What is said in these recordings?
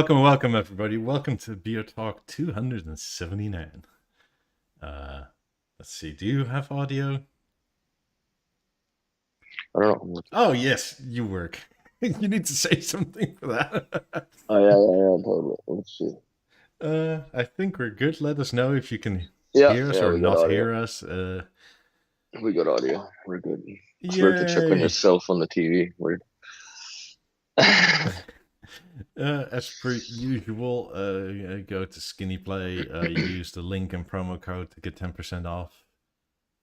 Welcome, everybody. Welcome to BeoTalk 279. Let's see. Do you have audio? I don't know. Oh, yes, you work. You need to say something for that. Oh, yeah, totally. Let's see. I think we're good. Let us know if you can hear us or not hear us. We got audio. We're good. It's weird to check on yourself on the TV. Weird. As per usual, go to Skinny Play. Use the link and promo code to get 10% off.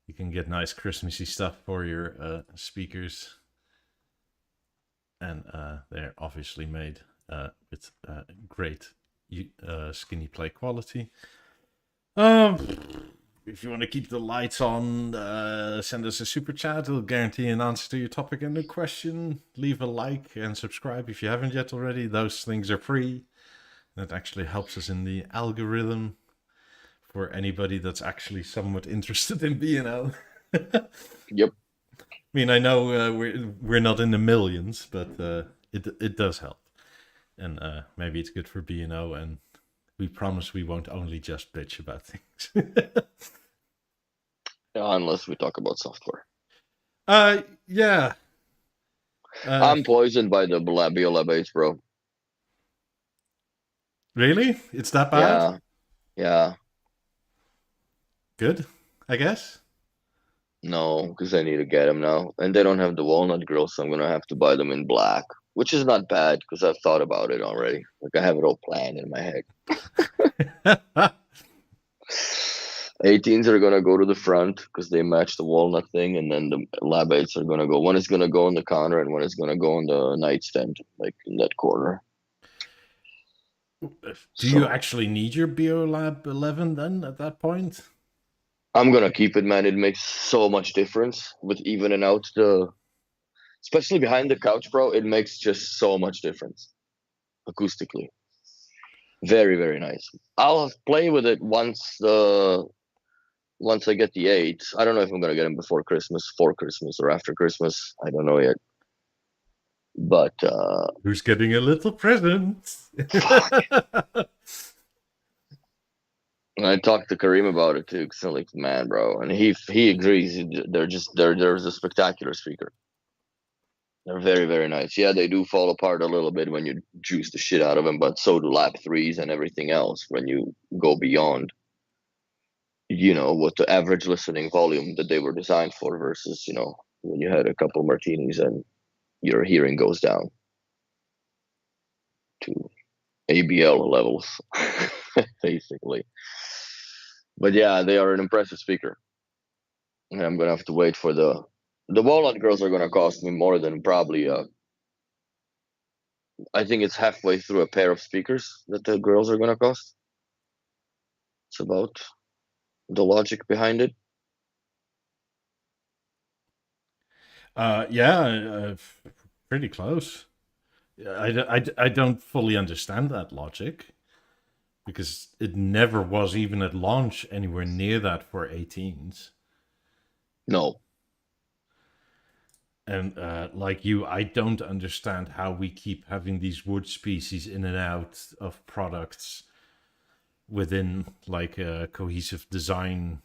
You can get nice Christmassy stuff for your speakers, and they're obviously made with great Skinny Play quality. If you want to keep the lights on, send us a super chat. It'll guarantee an answer to your topic and a question. Leave a like and subscribe if you haven't yet already. Those things are free. That actually helps us in the algorithm for anybody that's actually somewhat interested in B&O. Yep. I mean, I know we're not in the millions, but it does help. And maybe it's good for B&O, and we promise we won't only just bitch about things. Unless we talk about software. Yeah. I'm poisoned by the Beolab 8, bro. Really? It's that bad? Yeah. Good, I guess. No, because I need to get them now. And they don't have the walnut grill, so I'm going to have to buy them in black. Which is not bad, because I've thought about it already. Like, I have it all planned in my head. 18s are going to go to the front, because they match the walnut thing, and then the Lab 8s are going to go. One is going to go on the counter, and one is going to go on the nightstand, like in that corner. Do you actually need your Beolab 11 then, at that point? I'm going to keep it, man. It makes so much difference with evening out the especially behind the couch, bro. It makes just so much difference acoustically. Very, very nice. I'll play with it once I get the 8. I don't know if I'm gonna get them before Christmas, for Christmas, or after Christmas. I don't know yet. But Who's getting a little present? I talked to Kareem about it too, because I'm like, man, bro, and he agrees. There's a spectacular speaker. They're very, very nice. Yeah, they do fall apart a little bit when you juice the shit out of them, but so do Lab 3s and everything else when you go beyond, what the average listening volume that they were designed for versus, when you had a couple martinis and your hearing goes down to ABL levels, basically. But yeah, they are an impressive speaker. And I'm gonna have to wait for the walnut girls are gonna cost me more than probably I think it's halfway through a pair of speakers that the girls are gonna cost. It's about the logic behind it. Yeah, pretty close. I don't fully understand that logic because it never was even at launch anywhere near that for 18s. No. And like you, I don't understand how we keep having these wood species in and out of products within like a cohesive design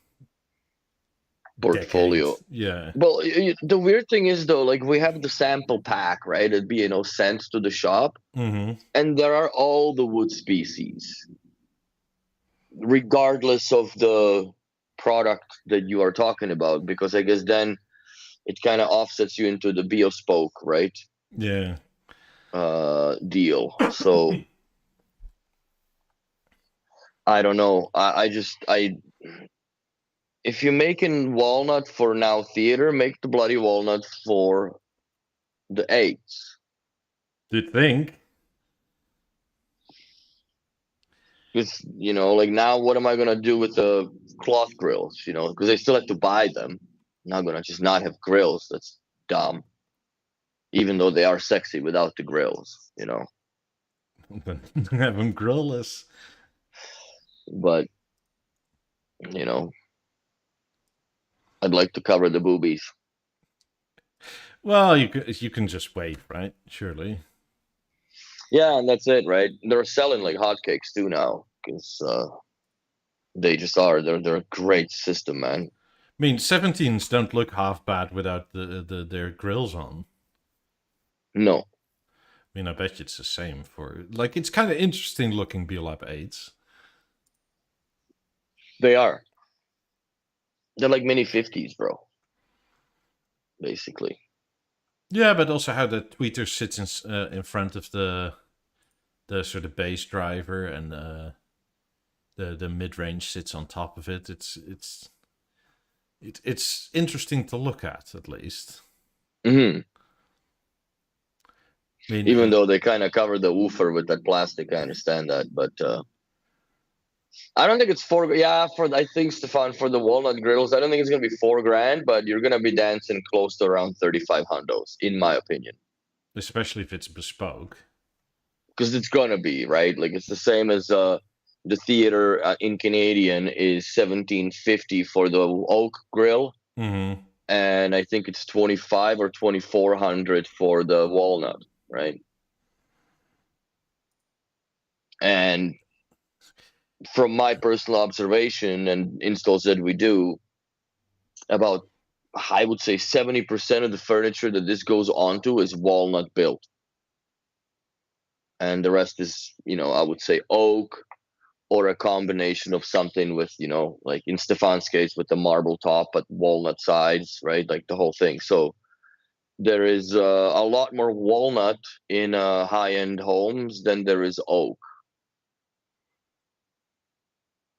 Portfolio. decade. Yeah. Well, the weird thing is though, like we have the sample pack, right? It'd be sent to the shop, Mm-hmm. and there are all the wood species, regardless of the product that you are talking about, because I guess then it kind of offsets you into the BeoSpoke, right? Yeah. Deal. So I don't know. If you're making walnut for now theater, make the bloody walnut for the 8s. Did think. Because, like now, what am I going to do with the cloth grills, because I still have to buy them. I'm not going to just not have grills. That's dumb. Even though they are sexy without the grills, Have them grillless. But, I'd like to cover the boobies. Well, you can just wait, right? Surely. Yeah, and that's it, right? They're selling like hotcakes too now, because they just are. They're a great system, man. I mean, 17s don't look half bad without their grills on. No. I mean, I bet you it's the same for... Like, it's kind of interesting looking Beolab 8s. They are. They're like mini 50s, bro. Basically. Yeah, but also how the tweeter sits in front of the sort of bass driver, and the mid range sits on top of it. It's interesting to look at least. Mm-hmm. I mean, even though they kind of cover the woofer with that plastic, I understand that, but I don't think it's I think, Stefan, for the walnut grills, I don't think it's gonna be $4,000, but you're gonna be dancing close to around 35 hundos, in my opinion. Especially if it's bespoke. Because it's gonna be, right? Like it's the same as the theater in Canadian is $1,750 for the oak grill, and I think it's $2,500 or $2,400 for the walnut, right? And from my personal observation and installs that we do, about, I would say, 70% of the furniture that this goes onto is walnut built. And the rest is, I would say oak, or a combination of something with, like in Stefan's case, with the marble top but walnut sides, right? Like the whole thing. So there is a lot more walnut in high-end homes than there is oak.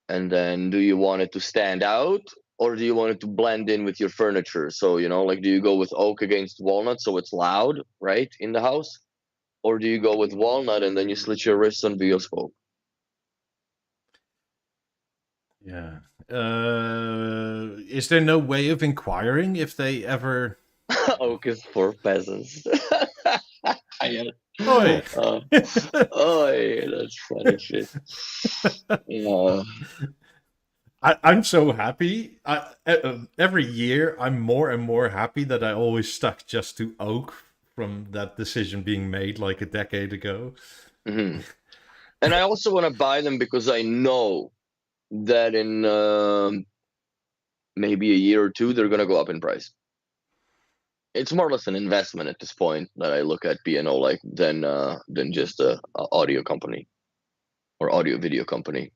And then, do you want it to stand out, or do you want it to blend in with your furniture? So, like, do you go with oak against walnut so it's loud, right, in the house? Or do you go with walnut and then you slit your wrists on BeoSpoke? Yeah. Is there no way of inquiring if they ever Oak is for peasants. Yeah. Oi. Oh, yeah, that's funny shit. Yeah. I'm so happy. Every year, I'm more and more happy that I always stuck just to oak from that decision being made like a decade ago. Hmm. And I also want to buy them because I know that in maybe a year or two they're gonna go up in price. It's more or less an investment at this point that I look at B&O like than just a audio company or audio video company.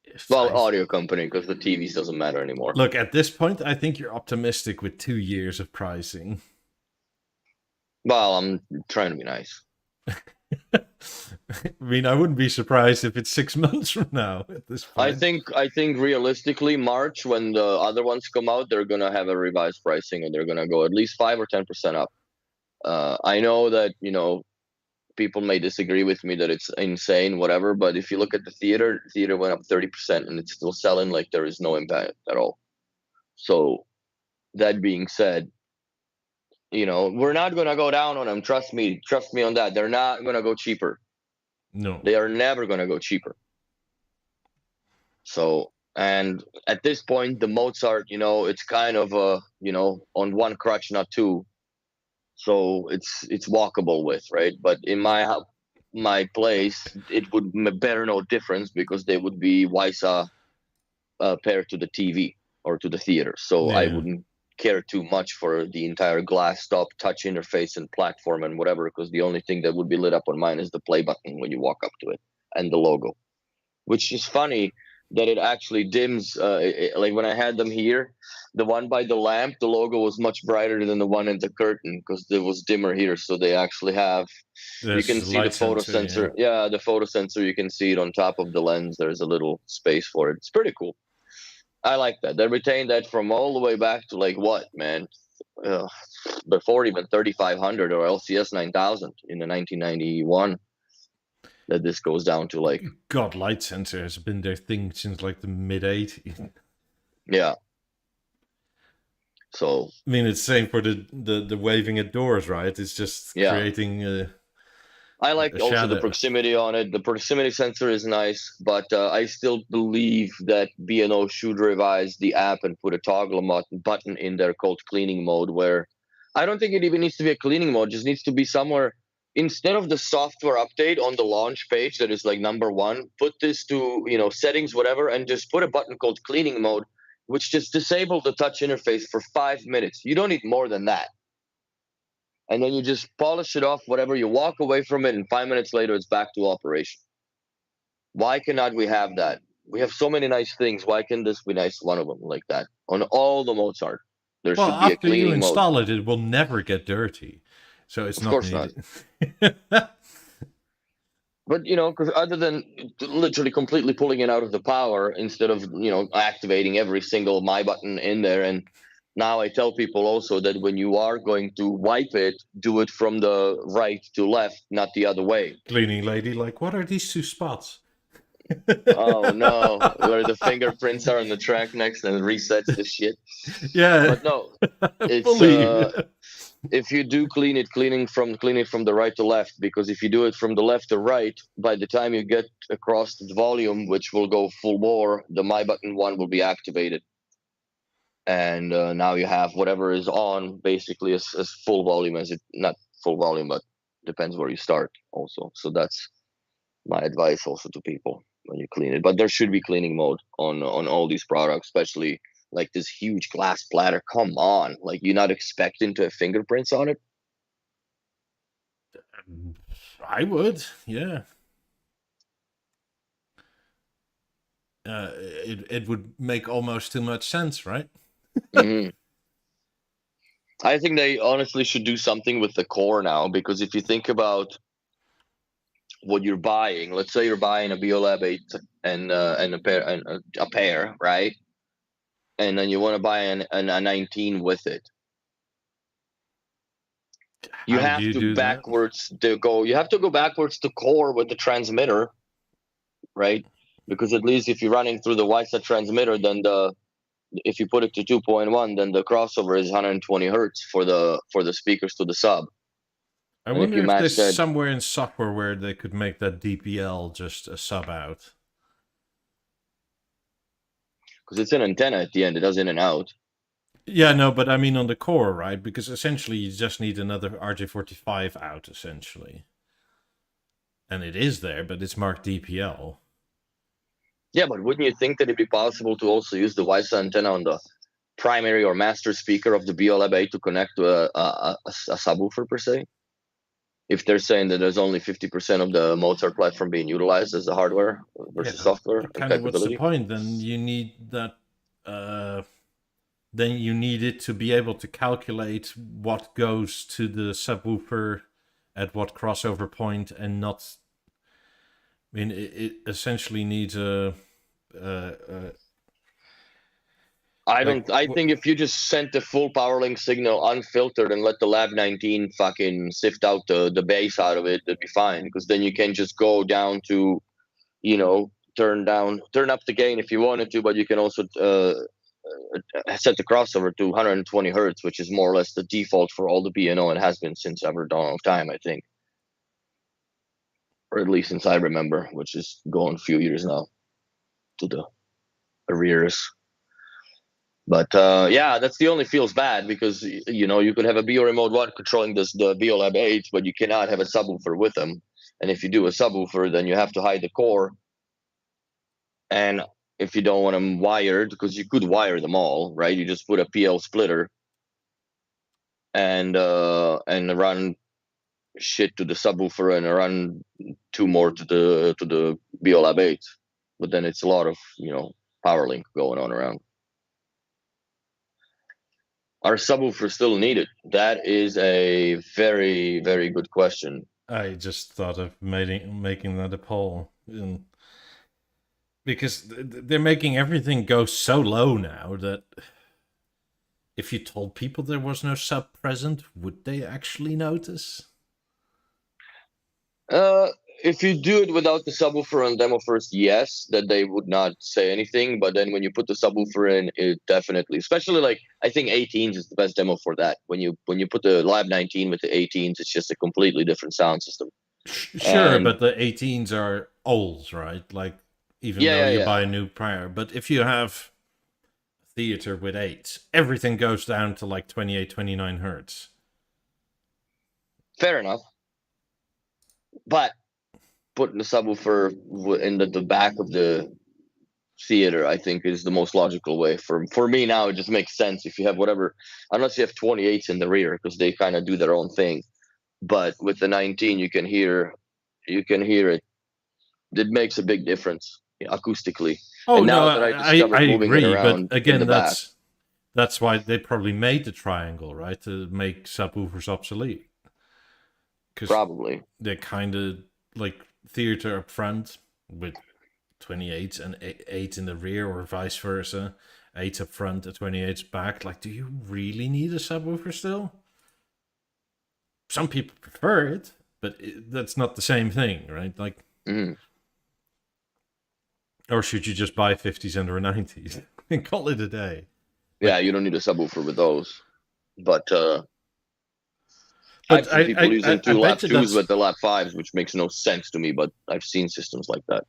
If Well, I audio company because the TVs doesn't matter anymore. look at this point, I think you're optimistic with 2 years of pricing. Well, I'm trying to be nice. I mean, I wouldn't be surprised if it's 6 months from now at this I point. think realistically, March when the other ones come out, they're gonna have a revised pricing and they're gonna go at least 5 or 10% up. I know that people may disagree with me that it's insane, whatever. But if you look at the theater went up 30% and it's still selling like there is no impact at all. So that being said, we're not gonna go down on them. Trust me on that. They're not gonna go cheaper. No. They are never gonna go cheaper. So, and at this point, the Mozart, it's kind of on one crutch, not two. So it's walkable with, right? But in my place, it would bear no difference because they would be WISA paired to the TV or to the theater. So I Yeah. wouldn't care too much for the entire glass top touch interface and platform and whatever, because the only thing that would be lit up on mine is the play button when you walk up to it and the logo, which is funny that it actually dims. Like when I had them here, the one by the lamp, the logo was much brighter than the one in the curtain because it was dimmer here. So they actually have, you There's can a see the light photo sensor, yeah. sensor. Yeah, the photo sensor, you can see it on top of the lens. There's a little space for it. It's pretty cool. I like that. They retained that from all the way back to like what, man? Uh, Before even 3500 or LCS 9000 in the 1991 that this goes down to like, God, light sensor has been their thing since like the mid 80s. yeah. So I mean, it's the same for the waving at doors, right? It's just yeah, creating I a like also the shadow. proximity on it. The proximity sensor is nice, but I still believe that B&O should revise the app and put a toggle button in there called cleaning mode, where I don't think it even needs to be a cleaning mode, just needs to be somewhere instead of the software update on the launch page that is like number one, put this to, settings, whatever, and just put a button called cleaning mode, which just disable the touch interface for 5 minutes. You don't need more than that, and then you just polish it off, whatever, you walk away from it, and 5 minutes later it's back to operation. Why cannot we have that? We have so many nice things. Why can this be nice one of them like that? On all the Mozart, there Well, should be a after you cleaning mode. install it, it will never get dirty. So it's Of not course not. needed. But because other than literally completely pulling it out of the power instead of activating every single my button in there, and now I tell people also that when you are going to wipe it, do it from the right to left, not the other way. Cleaning lady, like, what are these two spots? Oh no, where the fingerprints are on the track next and it resets the shit. Yeah, But no, it's fully. if you do clean it from the right to left, because if you do it from the left to right, by the time you get across the volume, which will go full bore, the my button one will be activated, and now you have whatever is on basically as full volume as it, not full volume, but depends where you start also. So that's my advice also to people when you clean it. But there should be cleaning mode on all these products, especially like this huge glass platter. Come on, like you're not expecting to have fingerprints on it. I would, yeah. It would make almost too much sense, right? Hmm. I think they honestly should do something with the core now, because if you think about what you're buying, let's say you're buying a Beolab 8 and a pair, right? And then you want to buy a 19 with it. You How do have you to do that? you have to go backwards to core with the transmitter, right? Because at least if you're running through the WiSA transmitter, then if you put it to 2.1, then the crossover is 120 hertz for the speakers to the sub. I And if wonder you if match there's that, somewhere in software where they could make that DPL just a sub out. because it's an antenna at the end, it does in and out. Yeah, no, but I mean on the core, right? Because essentially you just need another RJ45 out, essentially. And it is there, but it's marked DPL. Yeah, but wouldn't you think that it'd be possible to also use the Wi-Fi antenna on the primary or master speaker of the Beolab 8 to connect to a subwoofer per se? If they're saying that there's only 50% of the Mozart platform being utilized as the hardware versus software Kind of what's the capability. point? Then you need that. Then you need it to be able to calculate what goes to the subwoofer at what crossover point, and not. I mean, it essentially needs a. I think if you just sent the full power link signal unfiltered and let the Lab 19 fucking sift out the bass out of it, that'd be fine. Because then you can just go down to, turn up the gain if you wanted to, but you can also set the crossover to 120 hertz, which is more or less the default for all the B&O and has been since ever dawn of time, I think. Or at least since I remember, which is going a few years now to the arrears. But yeah, that's the only feels bad because you could have a Beo Remote 1 controlling the Beolab 8, but you cannot have a subwoofer with them. And if you do a subwoofer, then you have to hide the core. And if you don't want them wired, because you could wire them all, right? You just put a PL splitter and run shit to the subwoofer and run 2 more to the Beolab 8. But then it's a lot of power link going on around. Are subwoofers still needed? That is a very, very good question. I just thought of making that a poll. Because they're making everything go so low now that if you told people there was no sub present, would they actually notice? If you do it without the subwoofer on demo first, yes, that they would not say anything. But then when you put the subwoofer in, it definitely, especially like I think 18s is the best demo for that. When you put the Lab 19 with the 18s, it's just a completely different sound system. Sure, but the 18s are old, right? Like even though you buy a new prior. But if you have theater with 8s, everything goes down to like 28, 29 hertz. Fair enough. But putting the subwoofer in the back of the theater, I think, is the most logical way. For me now, it just makes sense if you have whatever, unless you have 28s in the rear, because they kind of do their own thing. But with the 19, you can hear it. It makes a big difference acoustically. Oh, and now no, that I agree. But again, back, that's why they probably made the triangle, right? To make subwoofers obsolete. Probably. They're kind of like theater up front with 28s and 8 in the rear, or vice versa. 8 up front and 28s back. Like, do you really need a subwoofer still? Some people prefer it, but that's not the same thing, right? Like, or should you just buy 50s and or 90s and call it a day? Yeah, you don't need a subwoofer with those. But I've seen people using two Lab 2s with the Lab 5s, which makes no sense to me, but I've seen systems like that.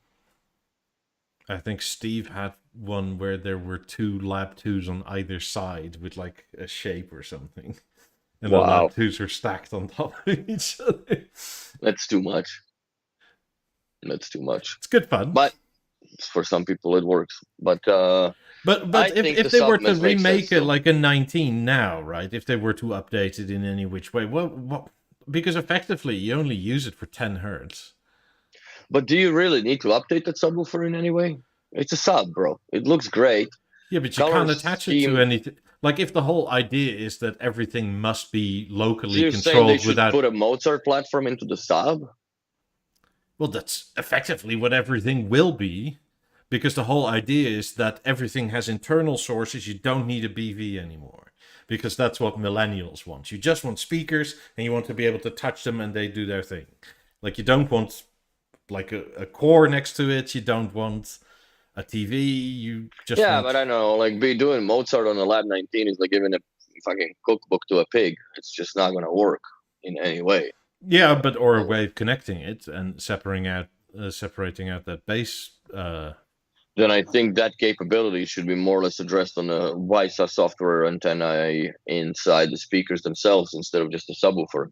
I think Steve had one where there were 2 Lab 2s on either side with like a shape or something. And the Lab 2s were stacked on top of each other. That's too much. It's good fun. But for some people it works. But if they were to remake it like a 19 now, right? If they were to update it in any which way, well, because effectively you only use it for 10 hertz. But do you really need to update that subwoofer in any way? It's a sub, bro. It looks great. Yeah, but you can't attach it to anything. Like if the whole idea is that everything must be locally controlled, saying they should put a Mozart platform into the sub? Well, that's effectively what everything will be. Because the whole idea is that everything has internal sources. You don't need a BV anymore. Because that's what millennials want. You just want speakers and you want to be able to touch them and they do their thing. Like you don't want like a core next to it. You don't want a TV. You just Yeah, want. but I know, like, be doing Mozart on the Lab 19 is like giving a fucking cookbook to a pig. It's just not gonna work in any way. Yeah, but or a way of connecting it and separating out that bass. Then I think that capability should be more or less addressed on the WiSA software antenna inside the speakers themselves instead of just a subwoofer.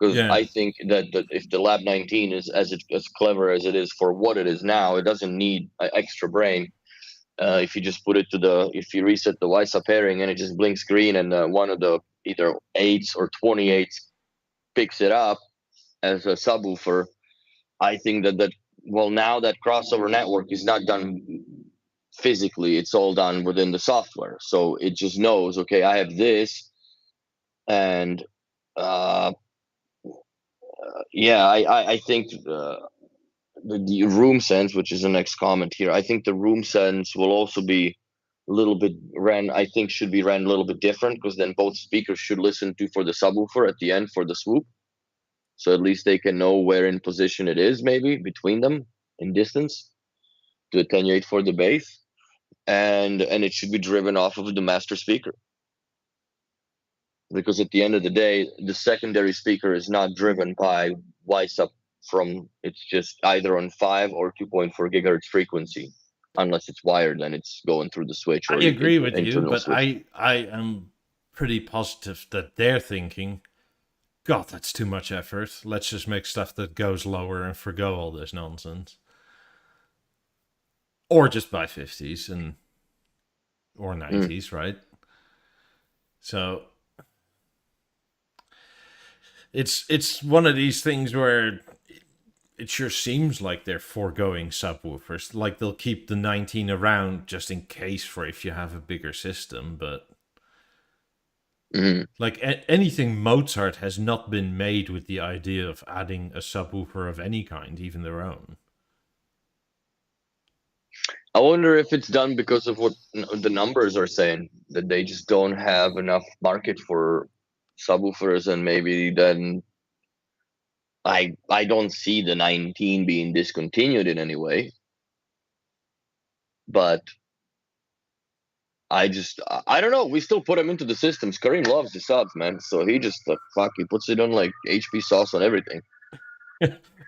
Because Yeah, I think that if the Lab 19 is as clever as it is for what it is now, it doesn't need an extra brain. If you just put it if you reset the WiSA pairing and it just blinks green and one of the either 8s or 28s picks it up as a subwoofer, I think well, now that crossover network is not done physically, it's all done within the software. So it just knows, okay, I have this, and uh, yeah, I think the room sense, which is the next comment here, I think the room sense will also be a little bit I think should be ran a little bit different, because then both speakers should listen to for the subwoofer at the end for the swoop. So at least they can know where in position it is, maybe between them in distance to attenuate for the bass. And it should be driven off of the master speaker, because at the end of the day, the secondary speaker is not driven by WiSA it's just either on 5 or 2.4 gigahertz frequency, unless it's wired, then it's going through the switch I or agree with you, internal but switch. I am pretty positive that they're thinking, God, that's too much effort. Let's just make stuff that goes lower and forgo all this nonsense. Or just buy 50s or 90s, right? So it's one of these things where it sure seems like they're foregoing subwoofers. Like they'll keep the 19 around just in case for if you have a bigger system, but like anything Mozart has not been made with the idea of adding a subwoofer of any kind, even their own. I wonder if it's done because of what the numbers are saying, that they just don't have enough market for subwoofers, and maybe then I don't see the 19 being discontinued in any way, but I don't know. We still put them into the systems. Kareem loves the subs, man. So he just he puts it on like HP sauce on everything.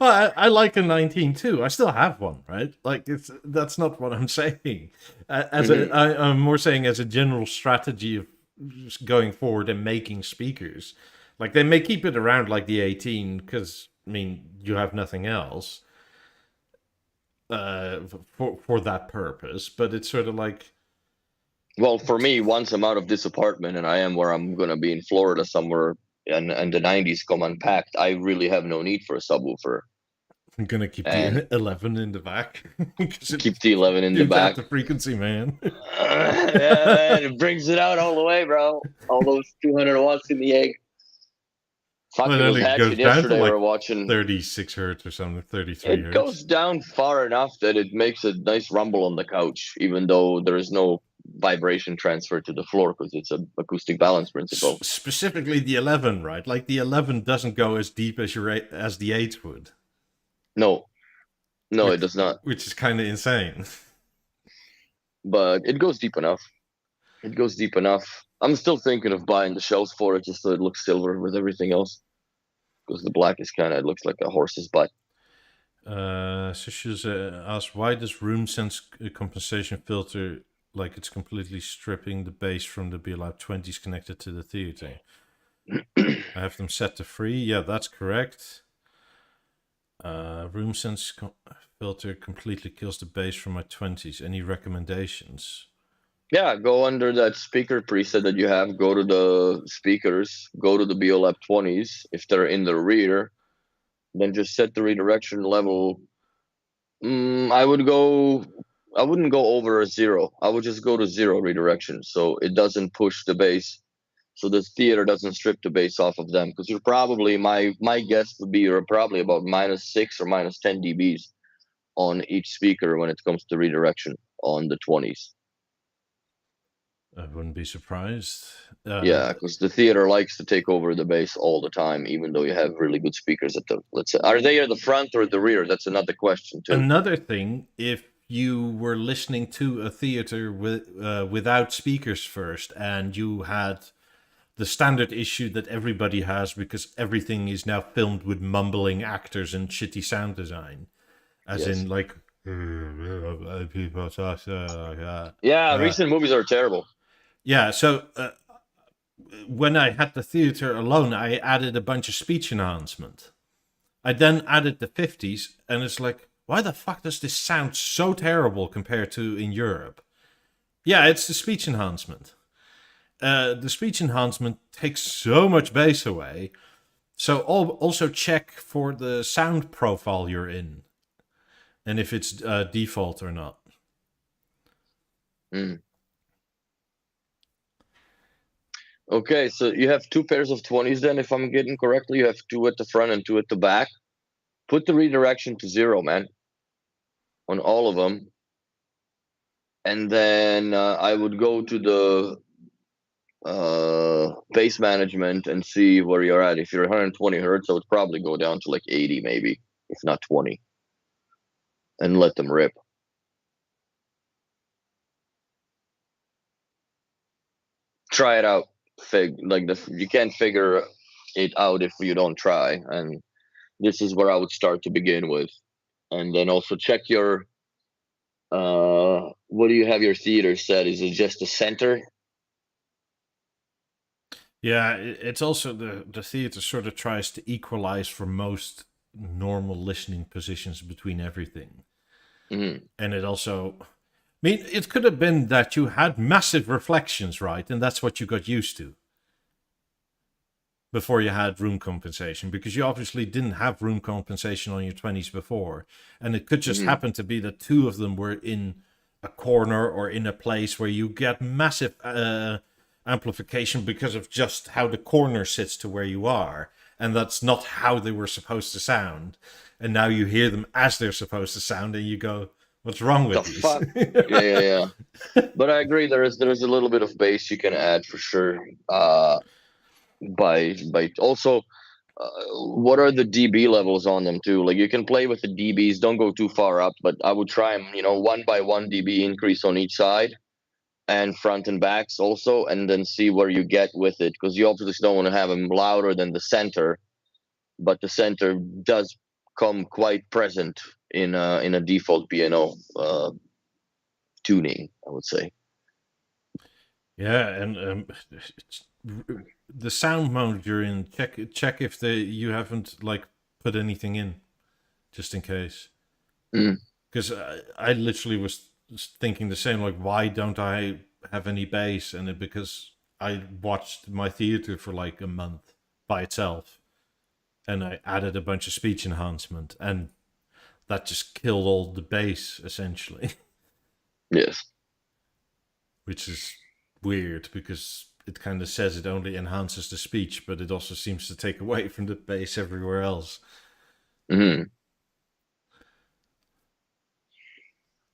Well, I like a 19 too. I still have one, right? Like that's not what I'm saying. I'm more saying as a general strategy of going forward and making speakers. Like they may keep it around like the 18 because I mean you have nothing else for that purpose. But it's sort of like, well, for me, once I'm out of this apartment and I am where I'm gonna be in Florida somewhere, and the 90s come unpacked, I really have no need for a subwoofer. I'm gonna keep the 11 in the back. Keep the 11 in the back. The frequency, man. Yeah, man, it brings it out all the way, bro. All those 200 watts in the egg. Fuck, Well, it was it goes hatching down yesterday. to like We were watching 36 hertz or something, 33 it hertz. goes down far enough that it makes a nice rumble on the couch, even though there is no vibration transfer to the floor because it's an acoustic balance principle. Specifically the 11, right? Like the 11 doesn't go as deep as as the 8 would. No, it does not. Which is kind of insane. But it goes deep enough. It goes deep enough. I'm still thinking of buying the shells for it just so it looks silver with everything else. Because the black is it looks like a horse's butt. So she's asked, why does room sense compensation filter like it's completely stripping the bass from the Beolab 20s connected to the theater? I have them set to free. Yeah, that's correct. Room sense filter completely kills the bass from my 20s. Any recommendations? Yeah, go under that speaker preset that you have. Go to the speakers. Go to the Beolab 20s if they're in the rear. Then just set the redirection level. I wouldn't go over a 0. I would just go to 0 redirection, so it doesn't push the bass, so the theater doesn't strip the bass off of them. Because you're probably my guess would be you're probably about -6 or -10 dBs on each speaker when it comes to redirection on the 20s. I wouldn't be surprised. Yeah, because the theater likes to take over the bass all the time, even though you have really good speakers at the, let's say, are they at the front or the rear? That's another question too. Another thing, if you were listening to a theater without speakers first, and you had the standard issue that everybody has because everything is now filmed with mumbling actors and shitty sound design, as Yes. in like people talk like that. Yeah, recent movies are terrible. Yeah, so when I had the theater alone, I added a bunch of speech enhancement. I then added the 50s, and it's like, why the fuck does this sound so terrible compared to in Europe? Yeah, it's the speech enhancement. The speech enhancement takes so much bass away. So also check for the sound profile you're in, and if it's default or not. Mm. Okay, so you have 2 pairs of 20s then, if I'm getting correctly. You have 2 at the front and 2 at the back. Put the redirection to 0, man, on all of them. And then I would go to the bass management and see where you're at. If you're 120 hertz, I would probably go down to like 80 maybe, if not 20, and let them rip. Try it out. You can't figure it out if you don't try, and this is where I would start to begin with. And then also check your what do you have your theater set? Is it just the center? Yeah, it's also the theater sort of tries to equalize for most normal listening positions between everything. Mm-hmm. And it also, I mean, it could have been that you had massive reflections, right? And that's what you got used to before you had room compensation, because you obviously didn't have room compensation on your 20s before. And it could just Mm-hmm. happen to be that 2 of them were in a corner or in a place where you get massive amplification because of just how the corner sits to where you are. And that's not how they were supposed to sound. And now you hear them as they're supposed to sound, and you go, what's wrong with The these? fuck? Yeah. But I agree. There is a little bit of bass you can add for sure. By also, what are the dB levels on them too? Like you can play with the dBs. Don't go too far up, but I would try them. 1 by 1 dB increase on each side, and front and backs also, and then see where you get with it, because you obviously don't want to have them louder than the center, but the center does come quite present in a default BNO tuning, I would say. Yeah, and the sound mode you're in, check if you haven't like put anything in, just in case. Mm. Because I literally was thinking the same. Like, why don't I have any bass? And because I watched my theater for like a month by itself, and I added a bunch of speech enhancement, and that just killed all the bass essentially. Yes. Which is weird because it kind of says it only enhances the speech, but it also seems to take away from the bass everywhere else. Mm-hmm.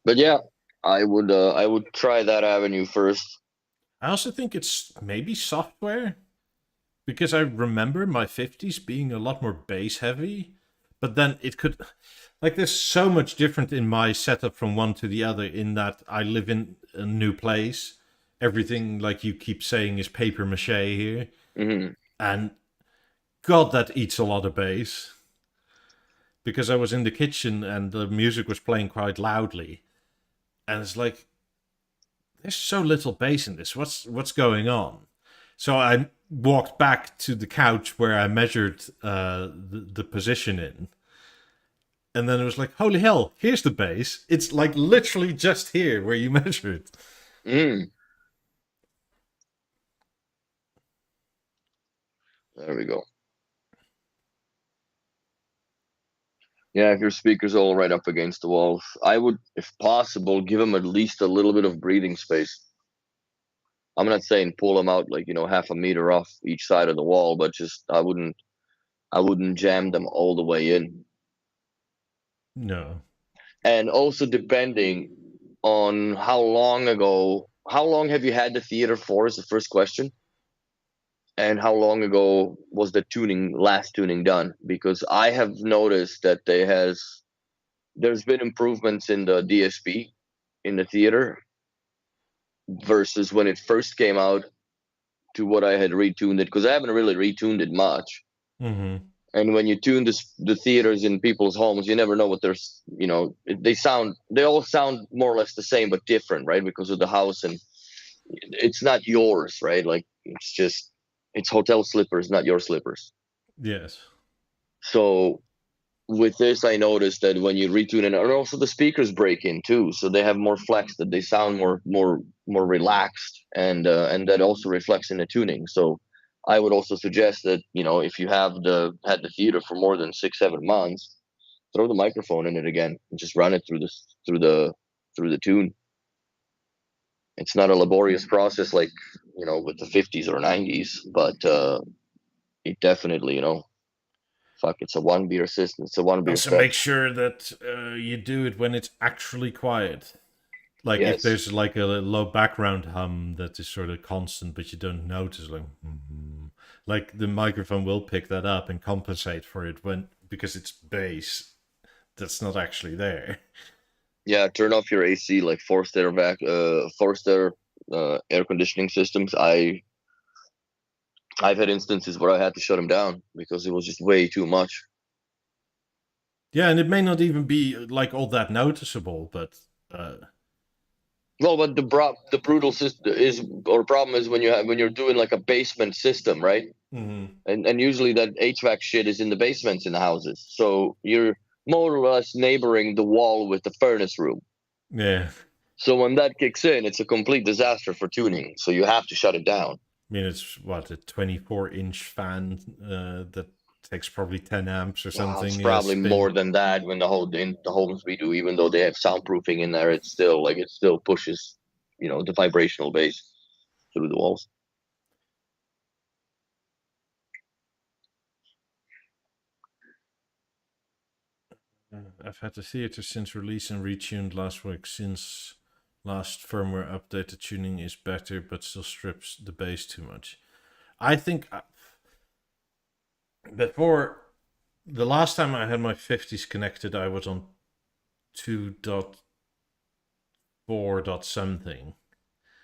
But yeah, I would try that avenue first. I also think it's maybe software, because I remember my 50s being a lot more bass heavy, but then it could, like, there's so much different in my setup from one to the other, in that I live in a new place. Everything, like you keep saying, is paper mache here. Mm-hmm. And God, that eats a lot of bass. Because I was in the kitchen and the music was playing quite loudly. And it's like, there's so little bass in this. What's going on? So I walked back to the couch where I measured the position in. And then it was like, holy hell, here's the bass. It's like literally just here where you measured. Mm. There we go. Yeah, if your speaker's all right up against the wall, I would, if possible, give them at least a little bit of breathing space. I'm not saying pull them out like, half a meter off each side of the wall, but just I wouldn't jam them all the way in. No. And also depending on how long have you had the theater for, is the first question. And how long ago was the last tuning done? Because I have noticed that there's been improvements in the DSP in the theater versus when it first came out to what I had retuned it, because I haven't really retuned it much. Mm-hmm. And when you tune the theaters in people's homes, you never know what there's, they all sound more or less the same, but different, right? Because of the house, and it's not yours, right? Like it's hotel slippers, not your slippers. Yes. So with this, I noticed that when you retune it, and also the speakers break in too, so they have more flex, that they sound more relaxed, and that also reflects in the tuning. So I would also suggest that if you had the theater for more than 6-7 months, throw the microphone in it again and just run it through the tune. It's not a laborious process like with the 50s or 90s, but it definitely it's a one beer system. It's a one beer Also, set. make sure that you do it when it's actually quiet. Like if Yes. there's like a low background hum that is sort of constant, but you don't notice, like the microphone will pick that up and compensate for it because it's bass that's not actually there. Yeah, turn off your AC, like forced air air conditioning systems. I've had instances where I had to shut them down because it was just way too much. Yeah, and it may not even be like all that noticeable, but Well, but the brutal system is, or problem is when you're doing like a basement system, right? mm-hmm. And usually that HVAC shit is in the basements in the houses, so you're more or less neighboring the wall with the furnace room. Yeah. So when that kicks in, it's a complete disaster for tuning. So you have to shut it down. I mean, it's a 24-inch fan that takes probably 10 amps or Well, it's something. probably Spin. more than that when in the homes we do. Even though they have soundproofing in there, it still pushes, the vibrational bass through the walls. I've had the theater since release and retuned last week. Since last firmware update, the tuning is better, but still strips the bass too much. I think before the last time I had my 50s connected, I was on 2.4 dot something,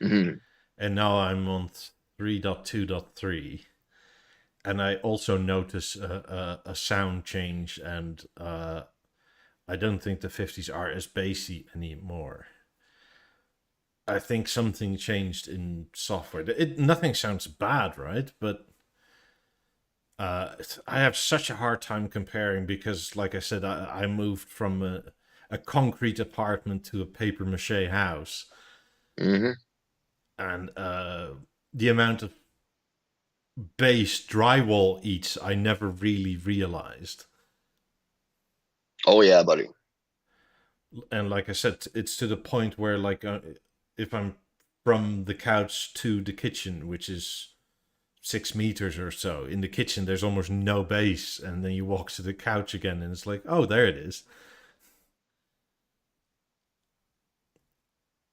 Mm-hmm. and now I'm on 3.2.3. And I also notice a sound change, and I don't think the 50s are as bassy anymore. I think something changed in software. Nothing sounds bad, right? But I have such a hard time comparing because, like I said, I moved from a concrete apartment to a paper mache house, Mm-hmm. and the amount of bass drywall eats, I never really realized. Oh yeah, buddy. And like I said, it's to the point where, like, if I'm from the couch to the kitchen, which is 6 meters or so, in the kitchen there's almost no bass, and then you walk to the couch again and it's like, oh, there it is.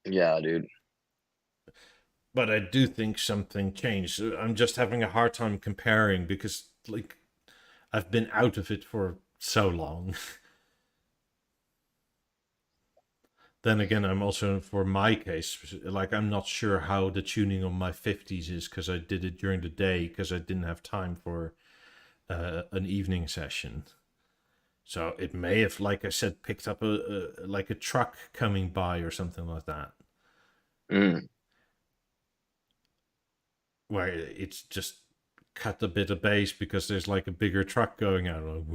Yeah, dude. But I do think something changed. I'm just having a hard time comparing because, like, I've been out of it for so long. Then again, I'm also, for my case, like, I'm not sure how the tuning on my 50s is because I did it during the day because I didn't have time for an evening session. So it may have, like I said, picked up like a truck coming by or something like that, Mm. where it's just cut a bit of bass because there's like a bigger truck going out.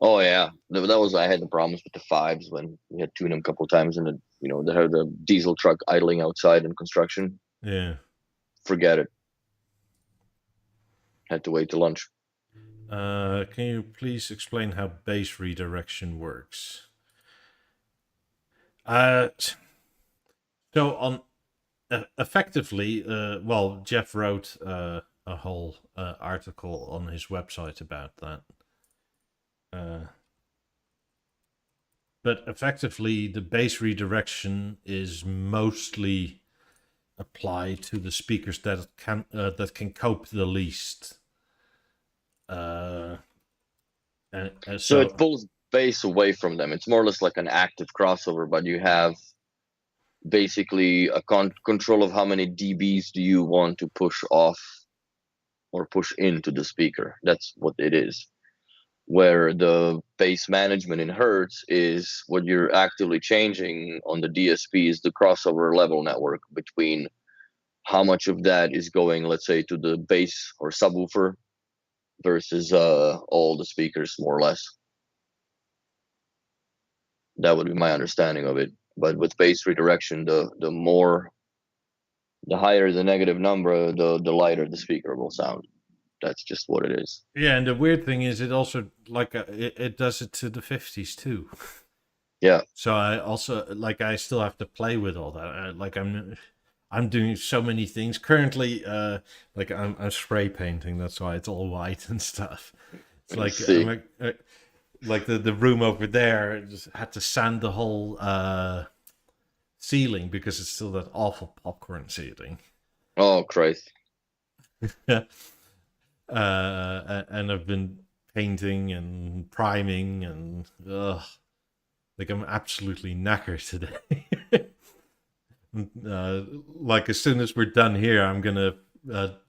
Oh yeah, that was, I had the problems with the fives when we had tuned them a couple of times, and they had the diesel truck idling outside in construction. Yeah. Forget it. Had to wait till lunch. Can you please explain how bass redirection works? So on effectively, well, Jeff wrote a whole article on his website about that. But effectively, the bass redirection is mostly applied to the speakers that can cope the least. And So it pulls bass away from them. It's more or less like an active crossover, but you have basically a control of how many dBs do you want to push off or push into the speaker. That's what it is. Where the bass management in Hertz is what you're actively changing on the DSP is the crossover level network between how much of that is going, let's say, to the bass or subwoofer versus all the speakers, more or less. That would be my understanding of it. But with bass redirection, the higher the negative number, the lighter the speaker will sound. That's just what it is. Yeah, and the weird thing is, it also it does it to the 50s too. Yeah. So I also I still have to play with all that. I'm doing so many things currently. I'm spray painting. That's why it's all white and stuff. It's like the room over there. I just had to sand the whole ceiling because it's still that awful popcorn ceiling. Oh Christ. Yeah. And I've been painting and priming and I'm absolutely knackered today. As soon as we're done here, I'm gonna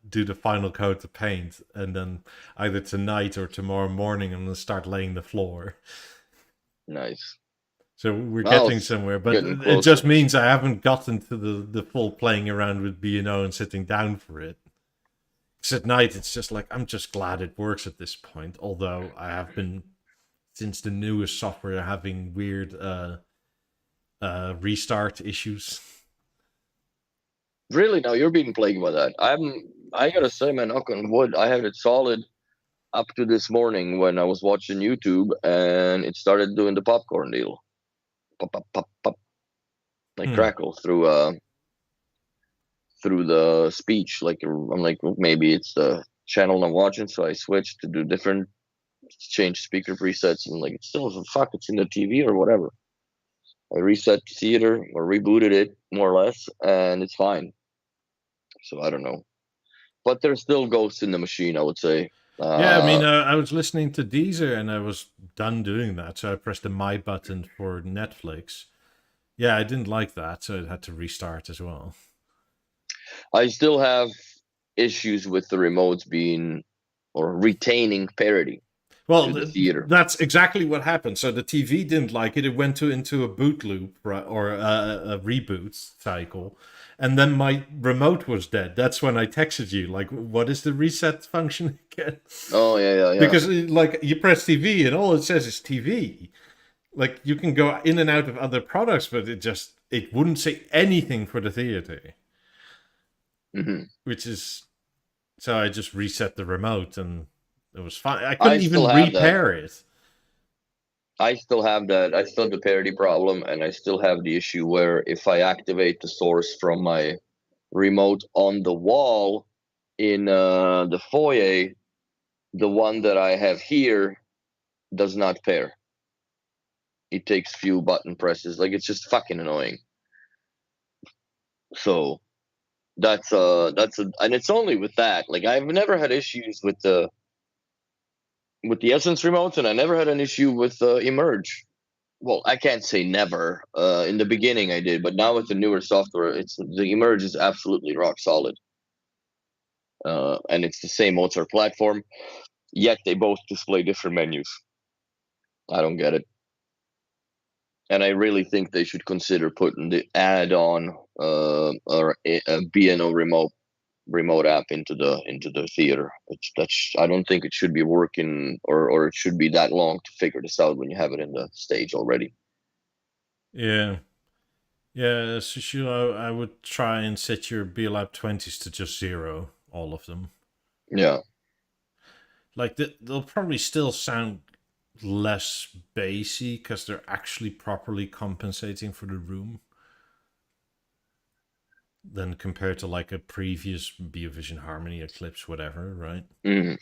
do the final coat of paint, and then either tonight or tomorrow morning I'm gonna start laying the floor. Nice. So we're getting somewhere, but it just means I haven't gotten to the full playing around with B&O and sitting down for it. Because at night it's just like, I'm just glad it works at this point. Although I have been, since the newest software, having weird restart issues. Really? Now you're being plagued by that. I gotta say, man, knock on wood, I had it solid up to this morning when I was watching YouTube and it started doing the popcorn deal. Pop, pop, pop, pop. Like crackle through the speech. Like I'm like, well, maybe it's the channel I'm watching, so I switched to do different, change speaker presets, and like it's still it's in the TV or whatever. I reset theater or rebooted it more or less, and it's fine. So I don't know, but there's still ghosts in the machine, I would say. Yeah, I mean, I was listening to Deezer and I was done doing that, so I pressed the My button for Netflix. Yeah, I didn't like that, so I had to restart as well. I still have issues with the remotes being or retaining parity. Well, that's exactly what happened. So the TV didn't like it. It went into a boot loop, right, or a reboot cycle. And then my remote was dead. That's when I texted you, like, what is the reset function again? Oh, yeah. Because, like, you press TV and all it says is TV. Like, you can go in and out of other products, but it wouldn't say anything for the theater. Mm-hmm. Which is... So I just reset the remote and... It was fine. I couldn't even repair it. I still have that. I still have the parity problem, and I still have the issue where if I activate the source from my remote on the wall in the foyer, the one that I have here does not pair. It takes few button presses. Like, it's just fucking annoying. So and it's only with that. Like, I've never had issues with the Essence remotes, and I never had an issue with Emerge. Well, I can't say never. In the beginning I did, but now with the newer software, the Emerge is absolutely rock solid. And it's the same Mozart platform, yet they both display different menus. I don't get it. And I really think they should consider putting the add-on or a B&O remote app into the theater. I don't think it should be working or it should be that long to figure this out when you have it in the stage already. Yeah, so I would try and set your Beolab 20s to just 0, all of them. Yeah, like they'll probably still sound less bassy because they're actually properly compensating for the room than compared to like a previous Beovision Harmony, Eclipse, whatever, right? Mm-hmm.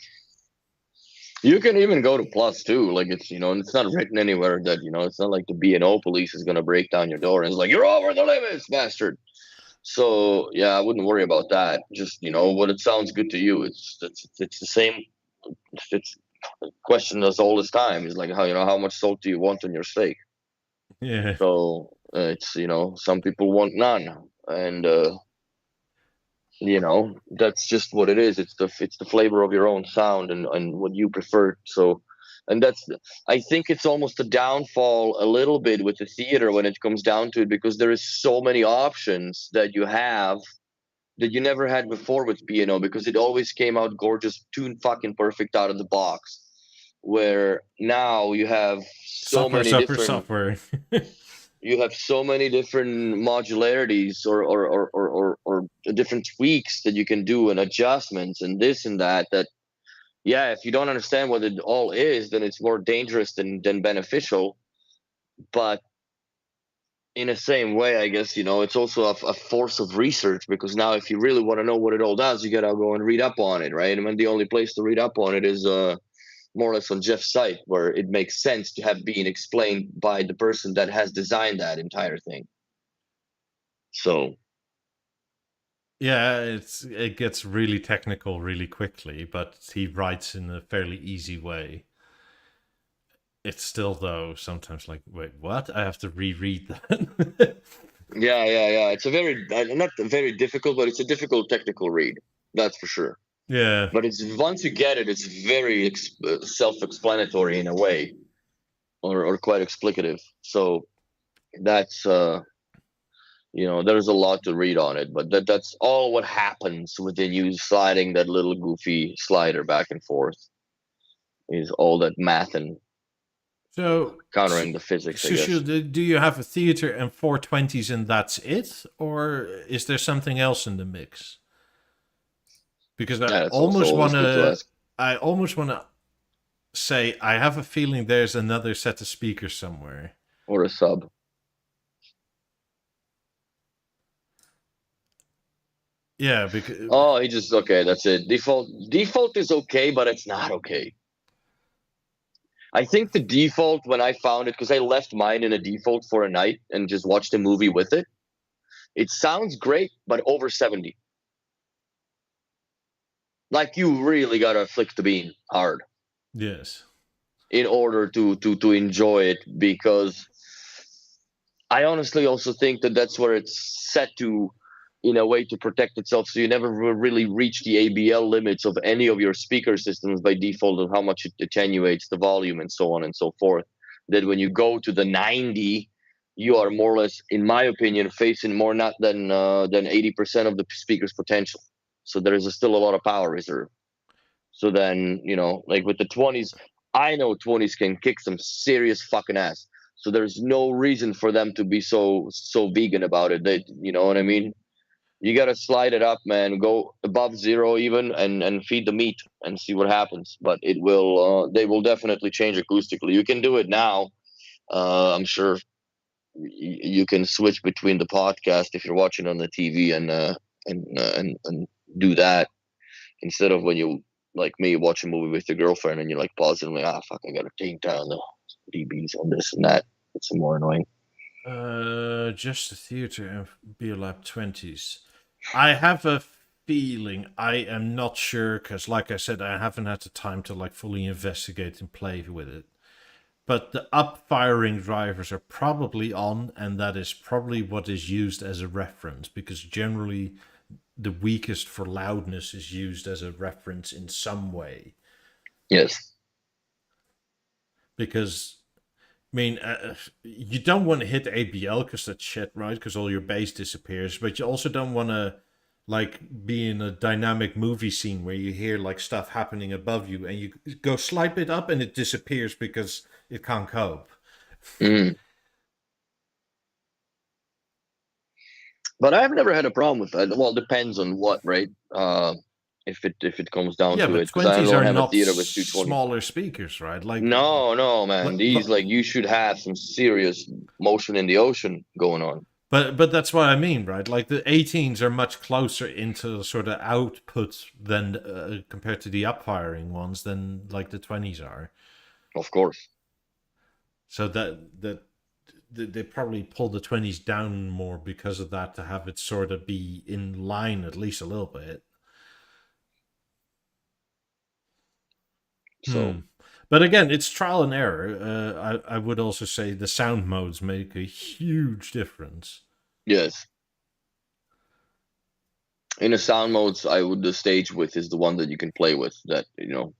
You can even go to plus too. Like, it's, it's not written anywhere that, it's not like the B&O police is going to break down your door and it's like, you're over the limits, bastard. So yeah, I wouldn't worry about that. Just, what it sounds good to you. It's the same. It's question us all this time is like, how much salt do you want on your steak? Yeah. So it's, some people want none, and that's just what it is. It's the flavor of your own sound, and what you prefer. So, and I think it's almost a downfall a little bit with the theater when it comes down to it, because there is so many options that you have that you never had before with piano, because it always came out gorgeous, tuned fucking perfect out of the box. Where now you have so Software, many software, different software. you have so many different modularities, or different tweaks that you can do, and adjustments and this and that, yeah, if you don't understand what it all is, then it's more dangerous than beneficial. But in the same way, I guess, it's also a force of research, because now if you really want to know what it all does, you gotta go and read up on it, right? And when the only place to read up on it is more or less on Jeff's site, where it makes sense to have been explained by the person that has designed that entire thing. So Yeah, it gets really technical really quickly, but he writes in a fairly easy way. It's still, though, sometimes like, wait, what? I have to reread that. yeah, it's a very not very difficult, but it's a difficult technical read, that's for sure. Yeah. But it's once you get it, it's very self-explanatory in a way, or quite explicative. So that's there's a lot to read on it, but that's all what happens within you sliding that little goofy slider back and forth, is all that math and So, countering the physics, I guess. do you have a theater and 420s and that's it? Or is there something else in the mix? Because Yeah, that's also always good to ask. I almost want to say, I have a feeling there's another set of speakers somewhere. Or a sub. Yeah, because Oh, he just okay. That's it. Default is okay, but it's not okay. I think the default, when I found it, because I left mine in a default for a night and just watched a movie with it. It sounds great, but over 70. Like, you really gotta flick the bean hard yes. in order to enjoy it, because I honestly also think that that's where it's set to, in a way, to protect itself, so you never really reach the ABL limits of any of your speaker systems by default, of how much it attenuates the volume and so on and so forth. That when you go to the 90, you are more or less, in my opinion, facing more not than 80% of the speaker's potential. So there is still a lot of power reserve. So then, like with the 20s, I know 20s can kick some serious fucking ass. So there's no reason for them to be so vegan about it. You know what I mean? You gotta slide it up, man. Go above zero even, and feed the meat and see what happens. But it will, they will definitely change acoustically. You can do it now. I'm sure you can switch between the podcast if you're watching on the TV, and do that, instead of when you, like me, watch a movie with your girlfriend and you're like pausing, like, fuck, I gotta take down the dBs on this and that. It's more annoying. Just the theater and Beolab 20s. I have a feeling, I am not sure, because like I said, I haven't had the time to like fully investigate and play with it. But the up firing drivers are probably on, and that is probably what is used as a reference, because generally the weakest for loudness is used as a reference in some way. Yes. Because, I mean, you don't want to hit ABL because that's shit, right? Because all your bass disappears. But you also don't want to, like, be in a dynamic movie scene where you hear, like, stuff happening above you and you go slight bit up and it disappears because it can't cope. Mm. But I've never had a problem with that. Well, it depends on what, right? If it comes down Yeah, to but it, because I 20s don't are have a not theater with 220. smaller speakers, right? Like, No, man. li- These, like, you should have some serious motion in the ocean going on. but that's what I mean, right? Like the 18s are much closer into sort of output than compared to the upfiring ones than like the 20s are. Of course. So that they probably pull the 20s down more because of that, to have it sort of be in line at least a little bit. So But again, it's trial and error. I would also say the sound modes make a huge difference. Yes. In the sound modes, the stage width is the one that you can play with, that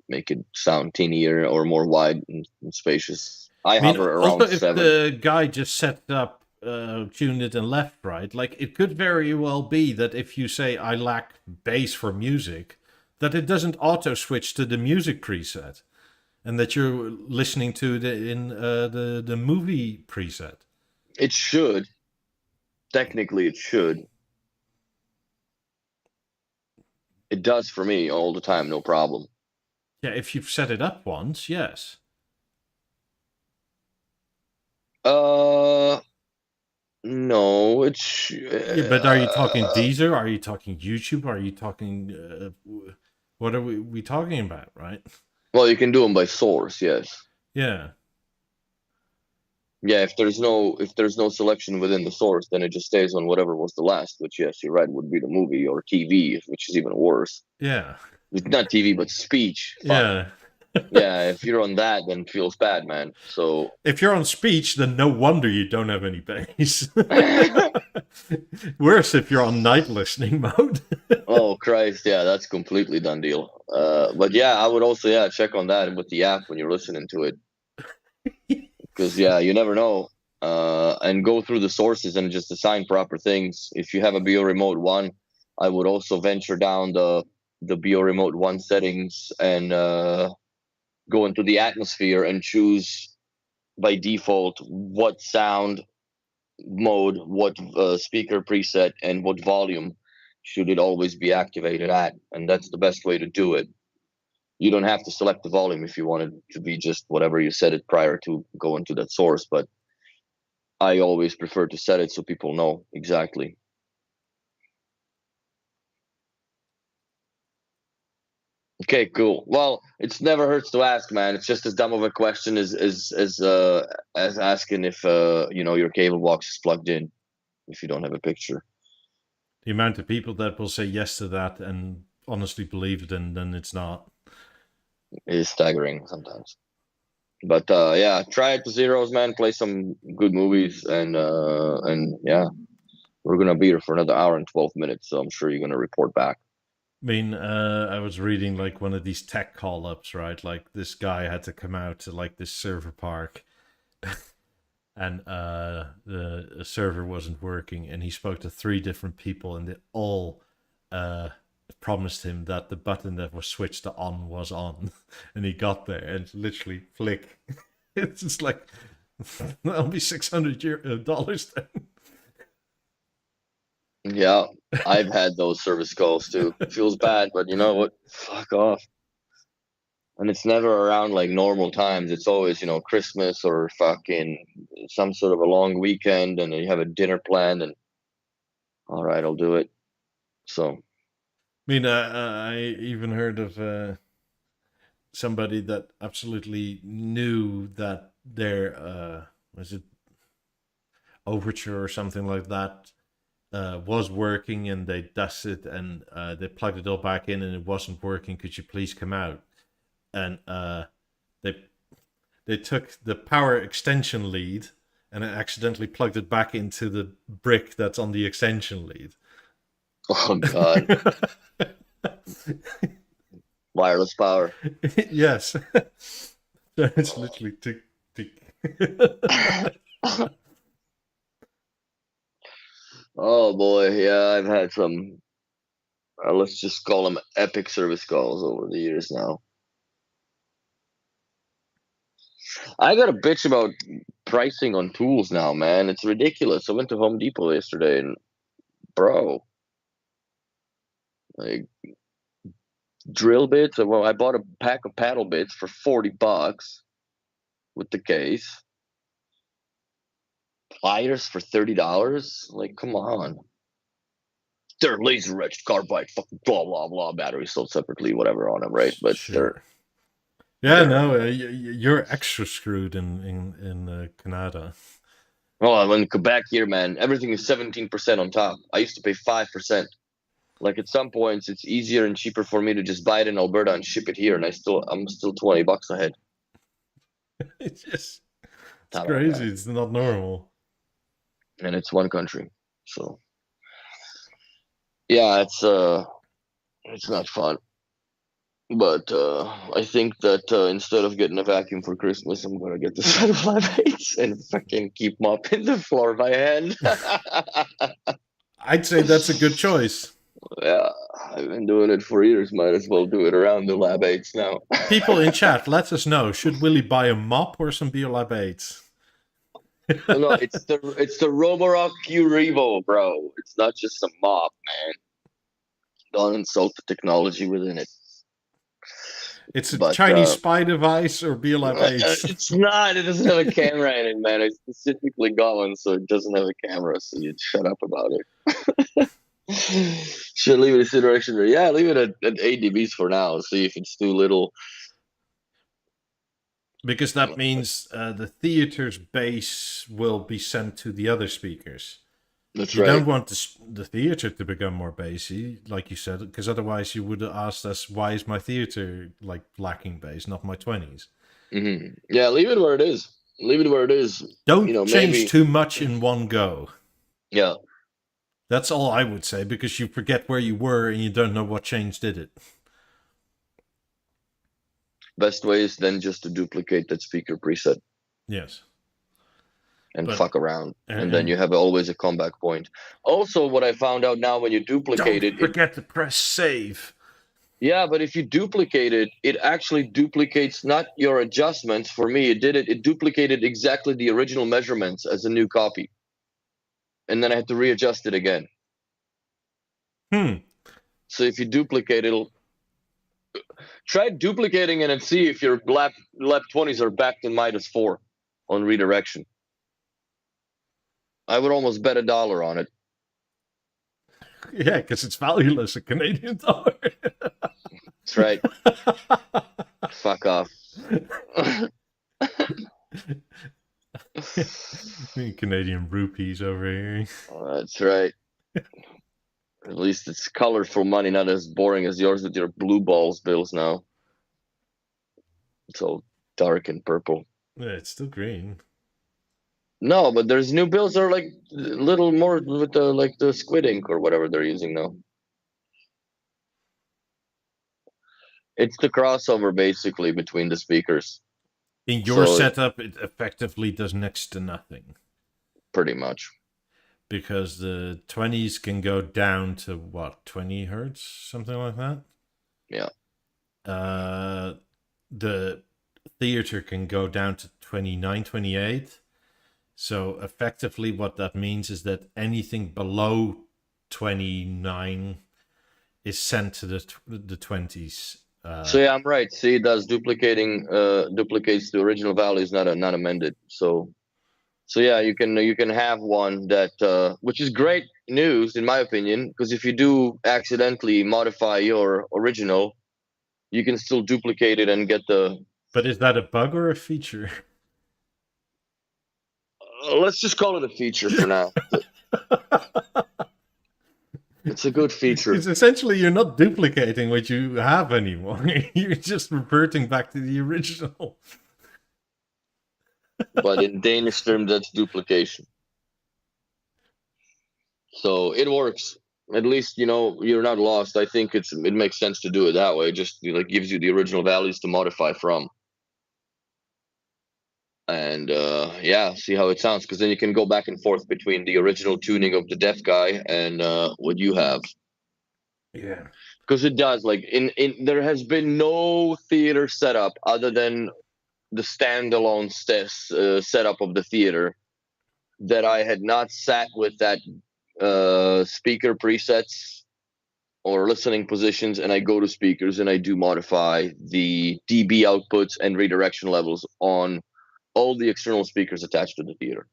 make it sound teenier or more wide and spacious. I mean, hover also around if 7. the guy just set it up, tuned it and left, right, like it could very well be that if you say I lack bass for music, that it doesn't auto switch to the music preset, and that you're listening to the movie preset. It should. Technically, it should. It does for me all the time, no problem. Yeah, if you've set it up once, yes. No, it's. Yeah, but are you talking Deezer? Are you talking YouTube? Are you talking? What are we talking about, right? Well, you can do them by source, yes. Yeah. Yeah, if there's no selection within the source, then it just stays on whatever was the last, which, yes, you're right, would be the movie or TV, which is even worse. Yeah. It's not TV, but speech. Fuck. Yeah. Yeah, if you're on that, then it feels bad, man. So if you're on speech, then no wonder you don't have any bass. Worse if you're on night listening mode. Oh Christ, yeah, that's completely done deal. But yeah, I would also check on that with the app when you're listening to it, because you never know. And go through the sources and just assign proper things. If you have a Beo Remote 1, I would also venture down the Beo Remote 1 settings and go into the atmosphere and choose by default what sound mode, what speaker preset, and what volume should it always be activated at. And that's the best way to do it. You don't have to select the volume if you want it to be just whatever you set it prior to going to that source, but I always prefer to set it so people know exactly. Okay, cool. Well, it's never hurts to ask, man. It's just as dumb of a question as asking if your cable box is plugged in if you don't have a picture. The amount of people that will say yes to that and honestly believe it, and then it's not. It is staggering sometimes. But try it to zeros, man. Play some good movies, and we're gonna be here for another hour and 12 minutes. So I'm sure you're gonna report back. I mean, I was reading like one of these tech call-ups, right? Like this guy had to come out to like this server park, and the server wasn't working, and he spoke to 3 different people, and they all promised him that the button that was switched to on was on, and he got there and literally flick. It's just like that'll be $600 then. Yeah, I've had those service calls too. It feels bad, but you know what? Fuck off. And it's never around like normal times. It's always, Christmas or fucking some sort of a long weekend, and you have a dinner planned, and all right, I'll do it. So, I mean, I even heard of somebody that absolutely knew that their was it Overture or something like that was working, and they dusted and they plugged it all back in, and it wasn't working. Could you please come out? And they took the power extension lead and accidentally plugged it back into the brick that's on the extension lead. oh god. Wireless power. Yes. It's literally tick tick. Oh boy, yeah, I've had some let's just call them epic service calls over the years now. I got a bitch about pricing on tools now, man. It's ridiculous. I went to Home Depot yesterday, and bro, like drill bits. Well, I bought a pack of paddle bits for $40 with the case. Pliers for $30. Like, come on. They're laser etched carbide, fucking blah blah blah. Batteries sold separately, whatever on them, right? But sure. No, you're extra screwed in Canada. Well, I'm in Quebec here, man. Everything is 17% on top. I used to pay 5%. Like at some points, it's easier and cheaper for me to just buy it in Alberta and ship it here, and I'm still $20 ahead. It's Not like crazy. that. It's not normal. And it's one country. So yeah, it's not fun. But I think that instead of getting a vacuum for Christmas, I'm gonna get the set of lab eights and fucking keep mopping the floor by hand. I'd say that's a good choice. Yeah, I've been doing it for years. Might as well do it around the lab eights now. People in chat, let us know. Should Willie buy a mop or some Beolab 8s? No, it's the Roborock Q Revo, bro. It's not just a mop, man. Don't insult the technology within it. It's a But Chinese spy device or Beolab 8s. it's not. It doesn't have a camera in it, man. I specifically got one, so it doesn't have a camera. So you shut up about it. Should leave it at redirection. Yeah, leave it at 8 dBs for now. See if it's too little. Because that means the theater's bass will be sent to the other speakers. That's You right. don't want the theater to become more bassy, like you said, because otherwise you would have asked us, why is my theater like lacking bass, not my 20s? Yeah, leave it where it is. Leave it where it is. Don't change maybe. too much in one go. Yeah. That's all I would say, because you forget where you were and you don't know what change did it. Best way is then just to duplicate that speaker preset Yes. and But- fuck around. and- And then you have always a comeback point. Also, what I found out now when you duplicate Don't it, forget to press save. yeah, but if you duplicate it, it actually duplicates not your adjustments. For me, it duplicated exactly the original measurements as a new copy. And then I had to readjust it again. So if you duplicate, it'll try duplicating it and see if your lap 20s are back to -4 on redirection. I would almost bet $1 on it. Yeah, because it's valueless, a Canadian dollar. That's right. Fuck off. Canadian rupees over here. That's right. At least it's colorful money, not as boring as yours with your blue balls bills now. It's all dark and purple. Yeah, it's still green. No, but there's new bills that are like a little more with the squid ink or whatever they're using now. It's the crossover basically between the speakers. In your So- setup, it effectively does next to nothing. Pretty much. Because the 20s can go down to, what, 20 hertz? Something like that? Yeah. The theater can go down to 29, 28. So effectively what that means is that anything below 29 is sent to the 20s. So yeah, I'm right. See, it does duplicates the original values, not amended. So yeah, you can have one that which is great news in my opinion, because if you do accidentally modify your original, you can still duplicate it and get the. But is that a bug or a feature? Let's just call it a feature for now. It's a good feature. It's essentially you're not duplicating what you have anymore. You're just reverting back to the original. But in Danish terms, that's duplication. So it works. At least you're not lost. I think it makes sense to do it that way. It just gives you the original values to modify from. And yeah, see how it sounds, because then you can go back and forth between the original tuning of the deaf guy and what you have. Yeah. Because it does. There has been no theater setup other than the standalone setup of the theater that I had not sat with that speaker presets or listening positions, and I go to speakers and I do modify the dB outputs and redirection levels on all the external speakers attached to the theater.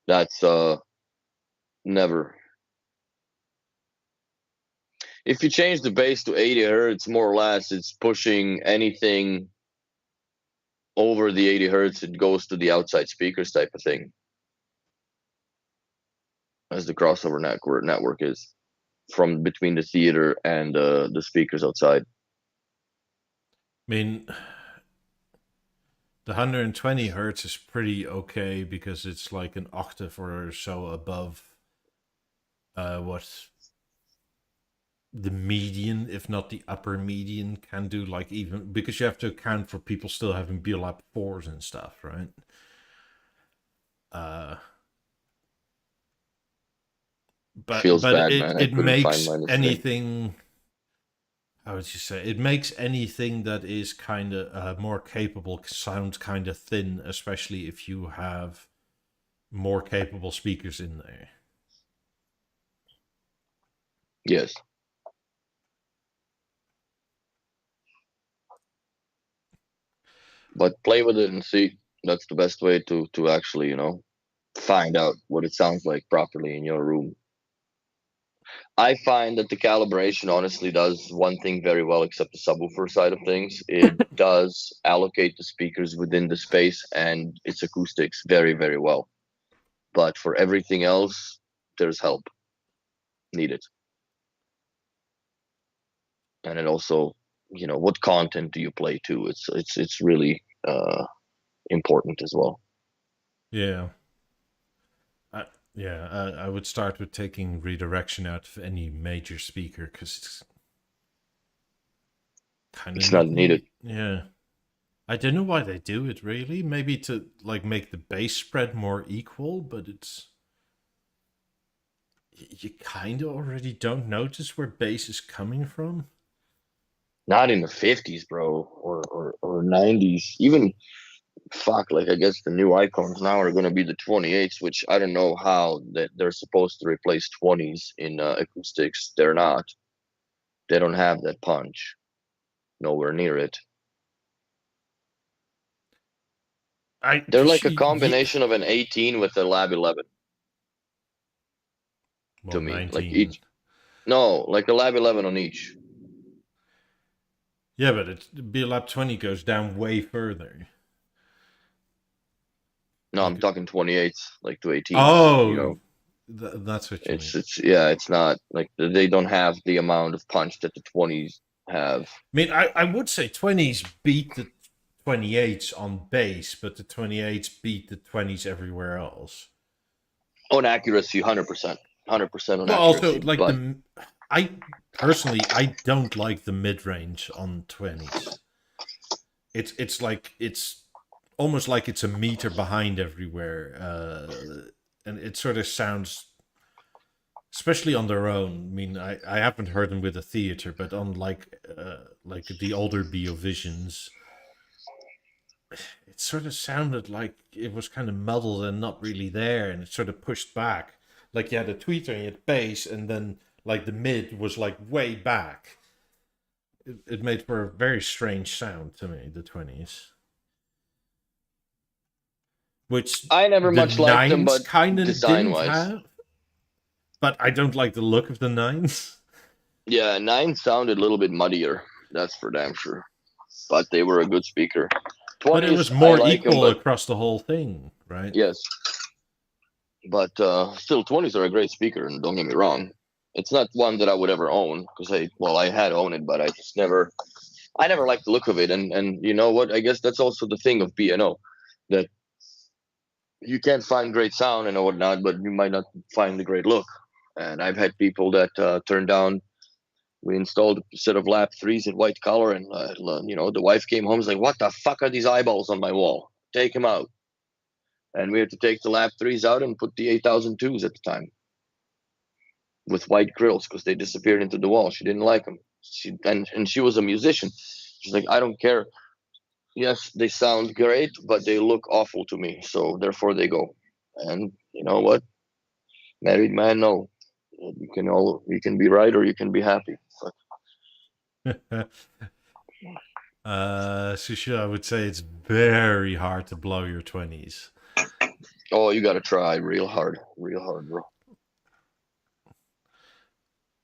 That's never. If you change the bass to 80 hertz, more or less, it's pushing anything over the 80 hertz. It goes to the outside speakers type of thing, as the crossover network is from between the theater and the speakers outside. mean, the 120 hertz is pretty okay because it's like an octave or so above what the median, if not the upper median, can do. Like, even because you have to account for people still having Beolab 4s and stuff, right? Uh, but Feels bad, it man. I it couldn't find makes mine the same. anything. How would you say? It makes anything that is kind of more capable sound kind of thin, especially if you have more capable speakers in there. Yes. But play with it and see. That's the best way to actually, find out what it sounds like properly in your room. I find that the calibration honestly does one thing very well, except the subwoofer side of things. It does allocate the speakers within the space and its acoustics very, very well. But for everything else, there's help needed. And it also, what content do you play to? It's really important as well. Yeah. I would start with taking redirection out of any major speaker because it's kind of It's not needed. Yeah. I don't know why they do it really. Maybe to like make the bass spread more equal, but you kind of already don't notice where bass is coming from. Not in the 50s, bro, or 90s. Even fuck, like I guess the new icons now are going to be the 28s, which I don't know how that they're supposed to replace 20s in acoustics. They're not. They don't have that punch. Nowhere near it. They're like a combination of an 18 with a Lab 11 to me. 19. Like each. No, like a Lab 11 on each. Yeah, but Beolab 20 goes down way further. No, I'm talking 28s, like to 18s. Oh, that's what you mean. It's not like they don't have the amount of punch that the 20s have. I mean, I would say 20s beat the 28s on bass, but the 28s beat the 20s everywhere else. On accuracy, 100%. 100% on accuracy. Also, like I personally, I don't like the mid-range on 20s. It's like it's almost like it's a meter behind everywhere, and it sort of sounds, especially on their own. I mean, I haven't heard them with a theater, but on like the older Beovisions, it sort of sounded like it was kind of muddled and not really there, and it sort of pushed back. Like you had a tweeter and you had bass, and then like the mid was like way back. It made for a very strange sound to me, the 20s. Which I never much liked them, but kind of design-wise. have. But I don't like the look of the 9s. Yeah, 9 sounded a little bit muddier. That's for damn sure. But they were a good speaker. 20s, but it was more equal across the whole thing, right? Yes. But still, 20s are a great speaker, and don't get me wrong. It's not one that I would ever own because I had owned it, but I never liked the look of it. And you know what? I guess that's also the thing of B&O, that you can't find great sound and whatnot, but you might not find the great look. And I've had people that turned down. We installed a set of Lab 3s in white color, and the wife came home and was like, "What the fuck are these eyeballs on my wall? Take them out." And we had to take the Lab 3s out and put the 8002s at the time with white grills because they disappeared into the wall. She didn't like them. And she was a musician. She's like, "I don't care. Yes, they sound great, but they look awful to me. So therefore they go." And you know what? Married man, no. You can be right or you can be happy. Susha, I would say it's very hard to blow your 20s. Oh, you gotta try real hard, bro.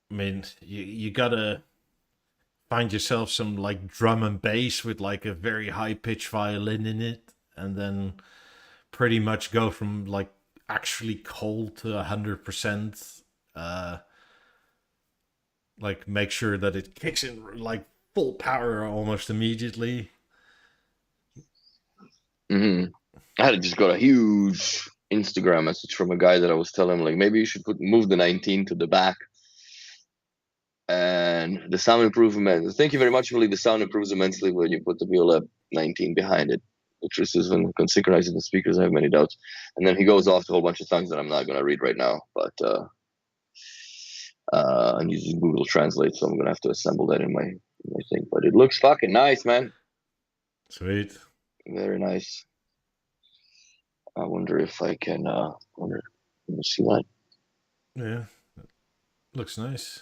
I mean, you gotta find yourself some like drum and bass with like a very high pitched violin in it, and then pretty much go from like actually cold to 100%. Like make sure that it kicks in like full power almost immediately. I had to just got a huge Instagram message from a guy that I was telling him, like, maybe you should move the 19 to the back. And the sound improvement, thank you very much, Willie. The sound improves immensely when you put the Beolab 19 behind it. The truth is, when synchronizing the speakers, I have many doubts. And then he goes off to a whole bunch of things that I'm not going to read right now. But I'm using Google Translate, so I'm going to have to assemble that in my thing. But it looks fucking nice, man. Sweet. Very nice. I wonder if I can. Let me see that. Yeah, looks nice.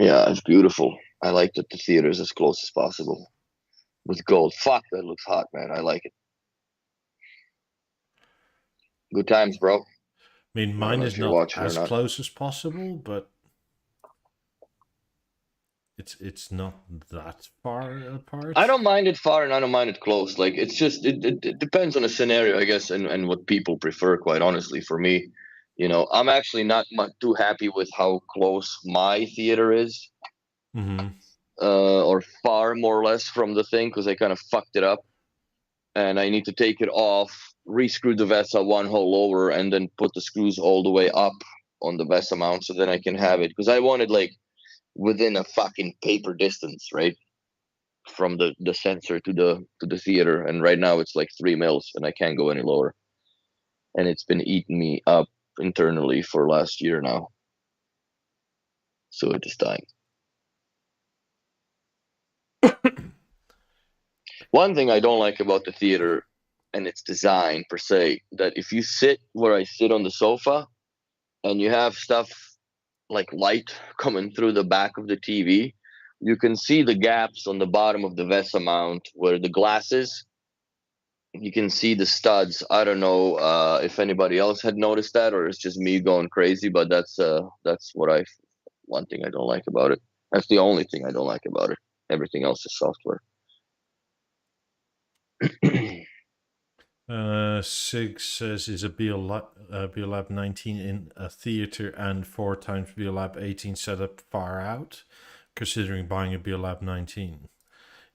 Yeah, it's beautiful. I like that the theater is as close as possible with gold. Fuck, that looks hot, man. I like it. Good times, bro. I mean, mine is not as close as possible, but it's not that far apart. I don't mind it far and I don't mind it close. Like, it's just it depends on the scenario, I guess, and what people prefer. Quite honestly, for me, I'm actually not too happy with how close my theater is, or far more or less from the thing, because I kind of fucked it up, and I need to take it off, re-screw the VESA one hole lower, and then put the screws all the way up on the VESA mount, so then I can have it, because I wanted like within a fucking paper distance, right, from the sensor to the theater, and right now it's like 3 mils, and I can't go any lower, and it's been eating me up internally for last year now, so it is time. One thing I don't like about the theater and its design per se, that if you sit where I sit on the sofa and you have stuff like light coming through the back of the TV, you can see the gaps on the bottom of the VESA mount where the glass is. You can see the studs. I don't know if anybody else had noticed that, or it's just me going crazy, but that's one thing I don't like about it. That's the only thing I don't like about it. Everything else is software. Sig says, is a Beolab 19 in a theater and 4 times Beolab 18 setup far out, considering buying a Beolab 19?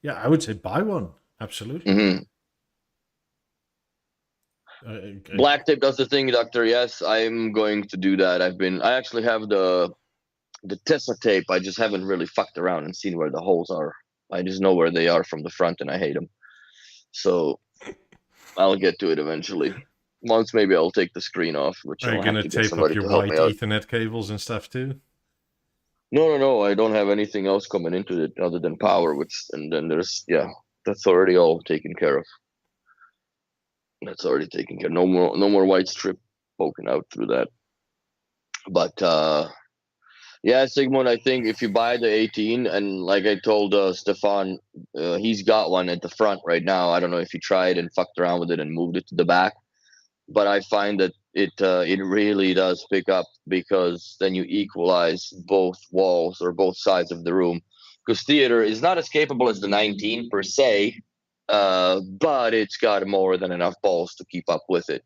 Yeah, I would say buy one. Absolutely. Black tape does the thing, Doctor. Yes, I'm going to do that. I actually have the Tessa tape. I just haven't really fucked around and seen where the holes are. I just know where they are from the front, and I hate them. So I'll get to it eventually. Once maybe I'll take the screen off, which are you going to tape up your white Ethernet cables and stuff too? No. I don't have anything else coming into it other than power, and then there's, that's already all taken care of. That's already taken care of. No more white strip poking out through that. But yeah, Sigmund, I think if you buy the 18, and like I told Stefan, he's got one at the front right now. I don't know if he tried and fucked around with it and moved it to the back, but I find that it really does pick up, because then you equalize both walls or both sides of the room. Because theater is not as capable as the 19 per se, but it's got more than enough balls to keep up with it.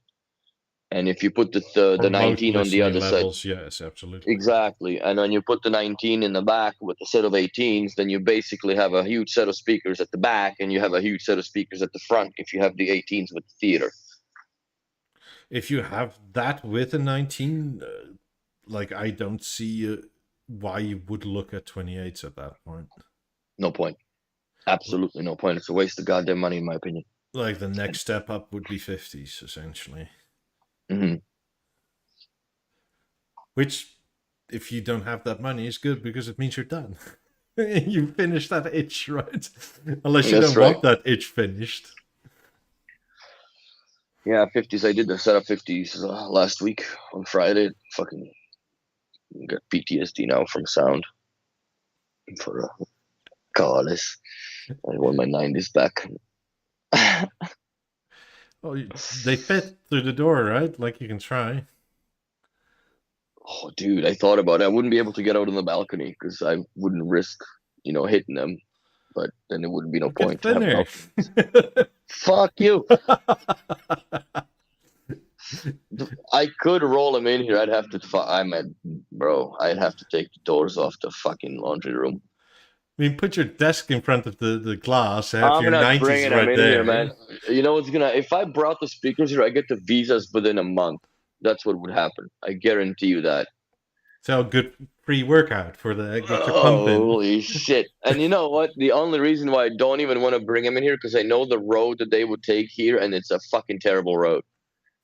And if you put the 19 on the other levels, side, yes, absolutely, exactly. And when you put the 19 in the back with a set of 18s, then you basically have a huge set of speakers at the back, and you have a huge set of speakers at the front if you have the 18s with the theater. If you have that with a 19, like, I don't see why you would look at 28s at that point. No point. Absolutely no point. It's a waste of goddamn money, in my opinion. Like, the next step up would be 50s, essentially. Which, if you don't have that money, is good, because it means you're done. You finish that itch, right? Unless you don't want that itch finished. Yeah, 50s. I did the setup 50s last week on Friday. Fucking got PTSD now from sound. For callous. I want my 90s back. Well, they fit through the door, right? Like, you can try. Oh, dude, I thought about it. I wouldn't be able to get out on the balcony because I wouldn't risk, hitting them. But then it wouldn't be no point. Fuck you. I could roll them in here. I'd have to. I'd have to take the doors off the fucking laundry room. mean, put your desk in front of the glass, have I'm your not 90s bringing them right in there. here, man. You know what's gonna? If I brought the speakers here, I get the visas within a month. That's what would happen. I guarantee you that. So good pre-workout for the get your pump in. Holy shit! And you know what? The only reason why I don't even want to bring them in here because I know the road that they would take here, and it's a fucking terrible road.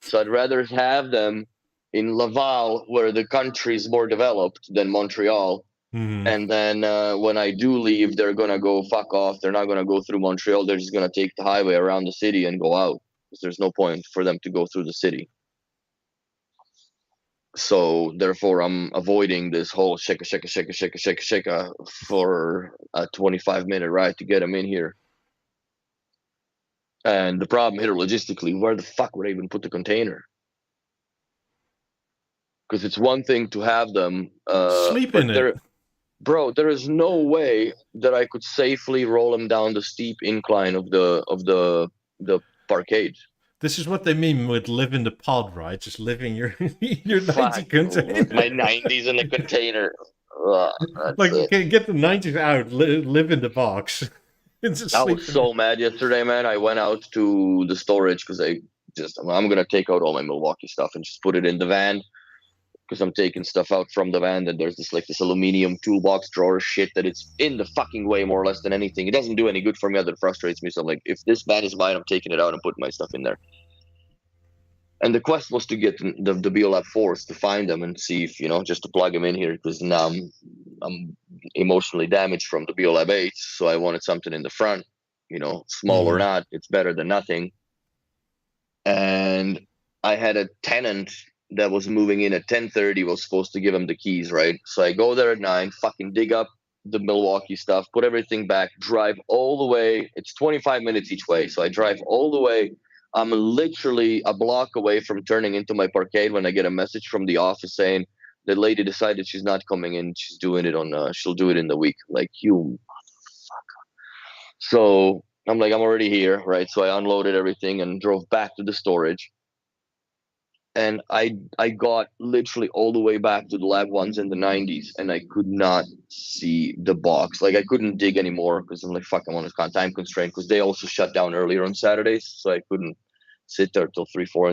So I'd rather have them in Laval, where the country is more developed than Montreal. Mhm. And then when I do leave, they're gonna go fuck off. They're not gonna go through Montreal. They're just gonna take the highway around the city and go out. Because there's no point for them to go through the city. So therefore, I'm avoiding this whole shaka for a 25-minute ride to get them in here. And the problem here logistically, where the fuck would I even put the container? Because it's one thing to have them Sleep in it. Bro, there is no way that I could safely roll them down the steep incline of the parkade. This is what they mean with live in the pod, right? Just living your 90 Fuck, container. with my 90s in the container. Like you It. can get the 90s out, live in the box. And just I sleep was in so mad yesterday, man. I went out to the storage because I'm gonna take out all my Milwaukee stuff and just put it in the van. Because I'm taking stuff out from the van, and there's this aluminum toolbox drawer shit that it's in the fucking way more or less than anything. It doesn't do any good for me. That frustrates me. So I'm like, if this van is mine, I'm taking it out and putting my stuff in there. And the quest was to get the Beolab 4s to find them and see if just to plug them in here because now I'm emotionally damaged from the Beolab 8s, so I wanted something in the front. Small or not, it's better than nothing. And I had a tenant that was moving in at 10:30, was supposed to give him the keys, right? So I go there at 9, fucking dig up the Milwaukee stuff, put everything back, drive all the way. It's 25 minutes each way. So I drive all the way. I'm literally a block away from turning into my parkade when I get a message from the office saying the lady decided she's not coming in. She's doing it she'll do it in the week. Like, you motherfucker. So I'm like, I'm already here, right? So I unloaded everything and drove back to the storage. And I got literally all the way back to the lab ones in the 90s, and I could not see the box. Like, I couldn't dig anymore because I'm like, fuck, I'm on a time constraint because they also shut down earlier on Saturdays, so I couldn't sit there till 3-4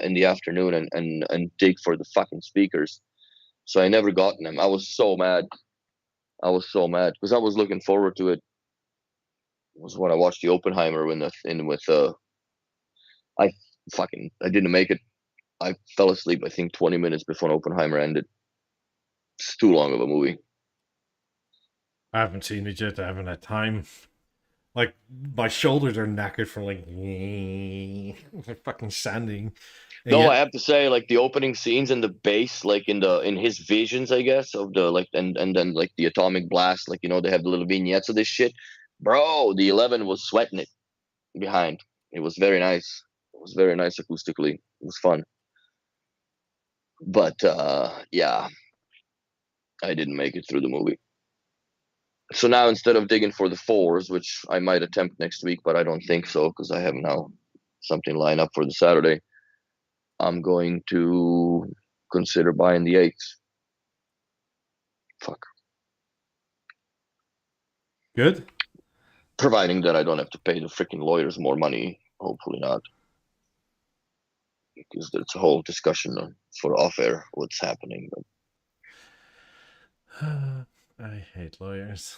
in the afternoon and dig for the fucking speakers. So I never gotten them. I was so mad. Because I was looking forward to it. It was when I watched the Oppenheimer I didn't make it. I fell asleep, I think, 20 minutes before Oppenheimer ended. It's too long of a movie. I haven't seen it yet. I haven't had time. Like, my shoulders are knackered from fucking sanding. And No, yet, I have to say, like the opening scenes and the bass, like in his visions, I guess, of the and then like the atomic blast, like they have the little vignettes of this shit. Bro, the 11 was sweating it behind. It was very nice. It was very nice acoustically. It was fun. But yeah, I didn't make it through the movie. So now instead of digging for the 4s, which I might attempt next week, but I don't think so because I have now something lined up for the Saturday, I'm going to consider buying the 8s. Fuck. good. Providing that I don't have to pay the freaking lawyers more money. Hopefully not. Because there's a whole discussion for off-air what's happening. But I hate lawyers.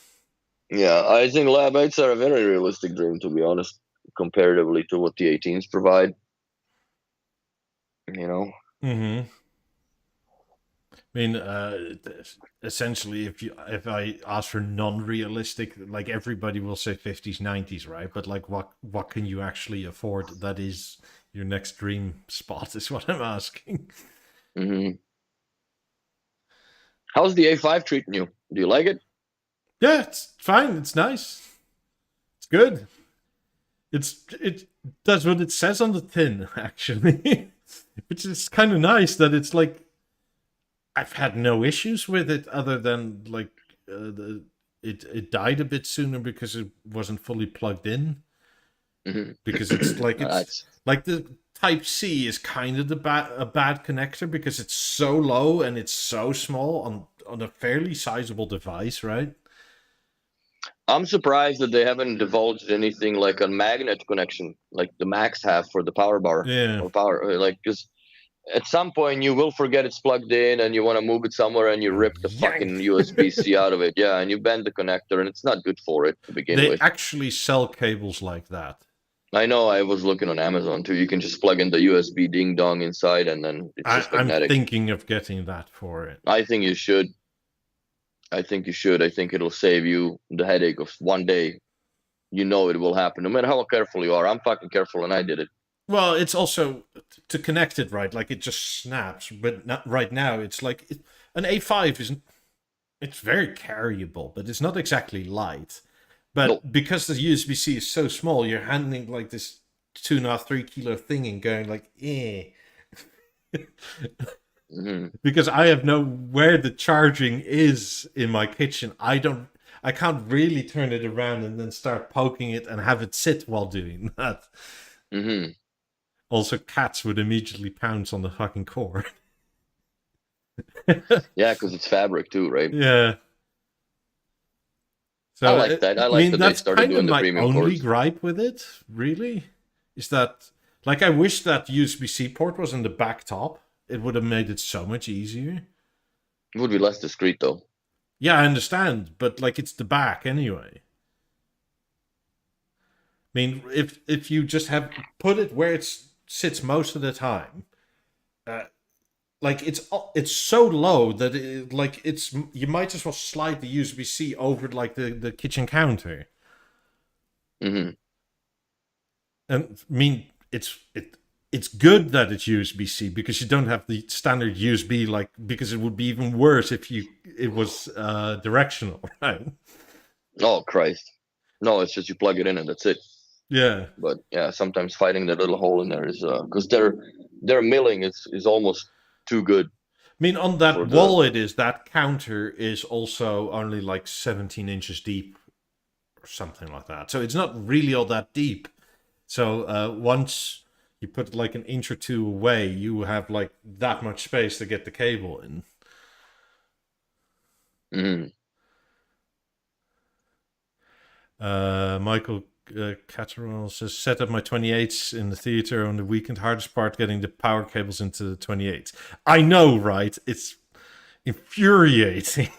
yeah, I think Lab 8s are a very realistic dream, to be honest, comparatively to what the 18s provide. Mm-hmm. I mean, essentially, if I ask for non-realistic, like everybody will say 50s, 90s, right? But like, what can you actually afford? That is your next dream spot, is what I'm asking. Mm-hmm. How's the A5 treating you? Do you like it? Yeah, it's fine. It's nice. It's good. It does what it says on the tin, actually, which is kind of nice. That it's like I've had no issues with it, other than like it died a bit sooner because it wasn't fully plugged in. Mm-hmm. Because it's like the Type C is kind of a bad connector because it's so low and it's so small on a fairly sizable device, right? I'm surprised that they haven't divulged anything like a magnet connection, like the Macs have for the power bar Yeah. or power, like because at some point you will forget it's plugged in and you want to move it somewhere and you rip the fucking Yank. USB-C out of it. Yeah, and you bend the connector and it's not good for it to begin They with. actually sell cables like that. I know, I was looking on Amazon too. You can just plug in the USB ding dong inside and then it's just I'm magnetic. thinking of getting that for it. I think you should. I think you should. I think it'll save you the headache of one day. You know it will happen, no matter how careful you are. I'm fucking careful and I did it. Well, it's also to connect it right, like it just snaps. But not right now. It's like an A5 isn't. It's very carryable, but it's not exactly light. But No. because the USB-C is so small, you're handling like this 2.5, 3 kilo thing and going like, eh. Because I have no where the charging is in my kitchen. I can't really turn it around and then start poking it and have it sit while doing that. Mm-hmm. Also, cats would immediately pounce on the fucking cord. Yeah, because it's fabric too, right? Yeah. So I like that. I like that they started doing the premium my only cords. gripe with it, really, is that like I wish that USB-C port was in the back top. It would have made it so much easier. It would be less discreet though. Yeah, I understand, but like it's the back anyway. I mean, if you just have put it where it sits most of the time, like it's so low that you might as well slide the USB-C over like the kitchen counter. Mm-hmm. And I mean, it's good that it's USB-C because you don't have the standard USB, like because it would be even worse if it was directional, right? Oh Christ! No, it's just you plug it in and that's it. Yeah. But yeah, sometimes finding that little hole in there is because their milling is almost too good. I mean, on that wall, that counter is also only like 17 inches deep or something like that. So it's not really all that deep. So once you put like an inch or two away, you have like that much space to get the cable in. Mm-hmm. Michael Catterall says, set up my 28s in the theater on the weekend. Hardest part, getting the power cables into the 28s. I know, right? It's infuriating.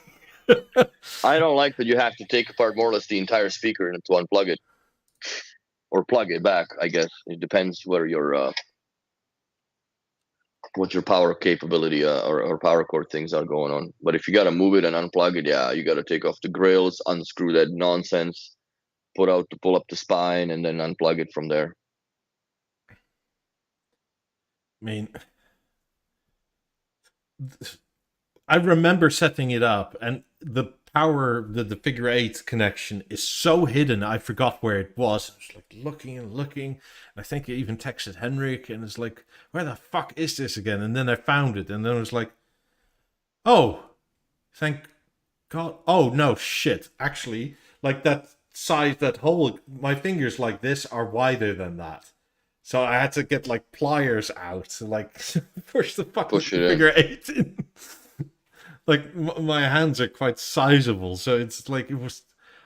I don't like that you have to take apart more or less the entire speaker and to unplug it. Or plug it back, I guess. It depends where your what your power capability or power cord things are going on. But if you got to move it and unplug it, yeah, you got to take off the grills, unscrew that nonsense, pull up the spine, and then unplug it from there. I mean, I remember setting it up, and the figure 8 connection is so hidden. I forgot where it was. I was like looking and looking. And I think I even texted Henrik, and it's like, where the fuck is this again? And then I found it, and then I was like, oh, thank God. Oh no, shit. Actually, like that size, that hole, my fingers like this are wider than that. So I had to get like pliers out to like push the fucking figure 8 in. Like my hands are quite sizable, so it's like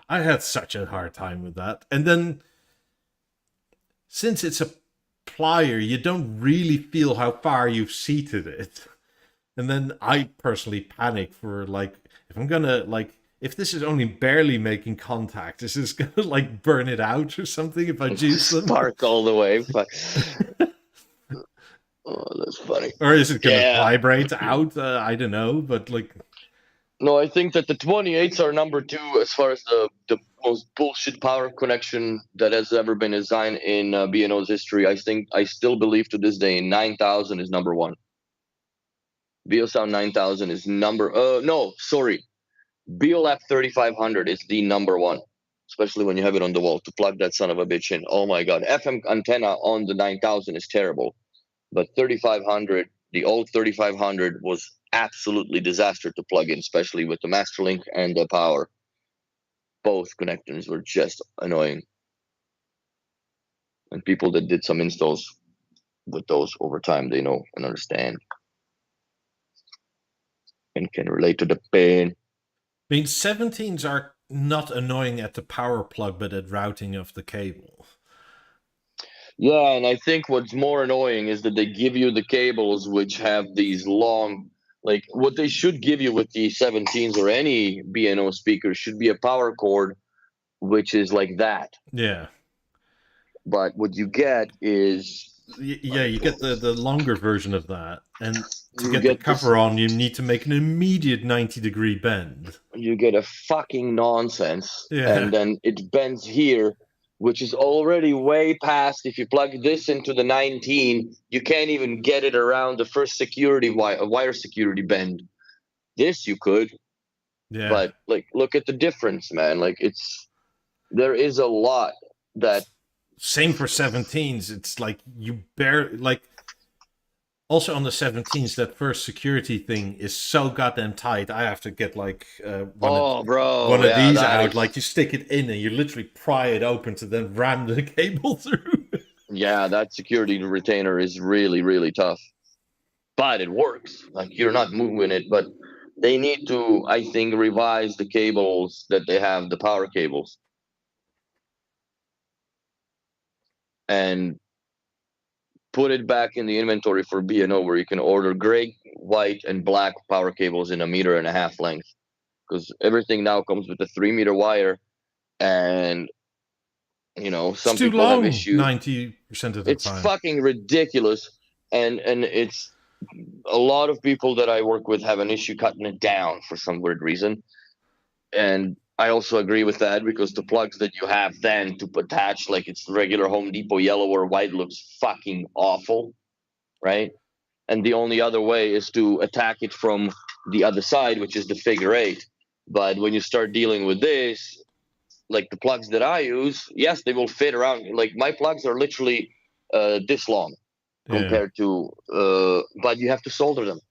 I had such a hard time with that. And then since it's a plier, you don't really feel how far you've seated it. And then I personally panic for like, if I'm gonna like, if this is only barely making contact, is this gonna like burn it out or something if I juice them? Spark all the way. Oh, that's funny. Or is it gonna vibrate out? I don't know, but like. No, I think that the 28s are number 2 as far as the most bullshit power connection that has ever been designed in B&O's history. I still believe to this day 9000 is number 1. BeoSound 9000 is Beolab 3500 is the number 1, especially when you have it on the wall to plug that son of a bitch in. Oh my God, FM antenna on the 9000 is terrible, but 3500, the old 3500 was absolutely disaster to plug in, especially with the Masterlink and the power. Both connectors were just annoying. And people that did some installs with those over time, they know and understand and can relate to the pain. I mean, 17s are not annoying at the power plug, but at routing of the cable. Yeah, and I think what's more annoying is that they give you the cables which have these long, like what they should give you with the 17s or any B&O speaker should be a power cord, which is like that. Yeah. But what you get is Yeah, you get the longer version of that. And to you get the get this, cover on, you need to make an immediate 90-degree bend. you get a fucking nonsense, Yeah. and then it bends here, which is already way past. If you plug this into the 19, you can't even get it around the first security wire security bend. This you could, Yeah. but like look at the difference, man. Like there is a lot that Same for 17s. It's like you barely, like, also on the 17s, that first security thing is so goddamn tight. I have to get like one of these out. is, Like you stick it in and you literally pry it open to then ram the cable through. yeah, that security retainer is really, really tough, but it works. Like you're not moving it, but they need to, I think, revise the cables that they have, the power cables, and put it back in the inventory for B&O where you can order gray, white, and black power cables in 1.5 meters length. Because everything now comes with a 3-meter wire, and some It's too people have long. issues. 90% of the It's time. fucking ridiculous, and it's a lot of people that I work with have an issue cutting it down for some weird reason, and I also agree with that because the plugs that you have then to attach, like it's regular Home Depot yellow or white, looks fucking awful, right? And the only other way is to attack it from the other side, which is the figure 8. But when you start dealing with this, like the plugs that I use, yes, they will fit around. Like my plugs are literally this long compared to, but you have to solder them.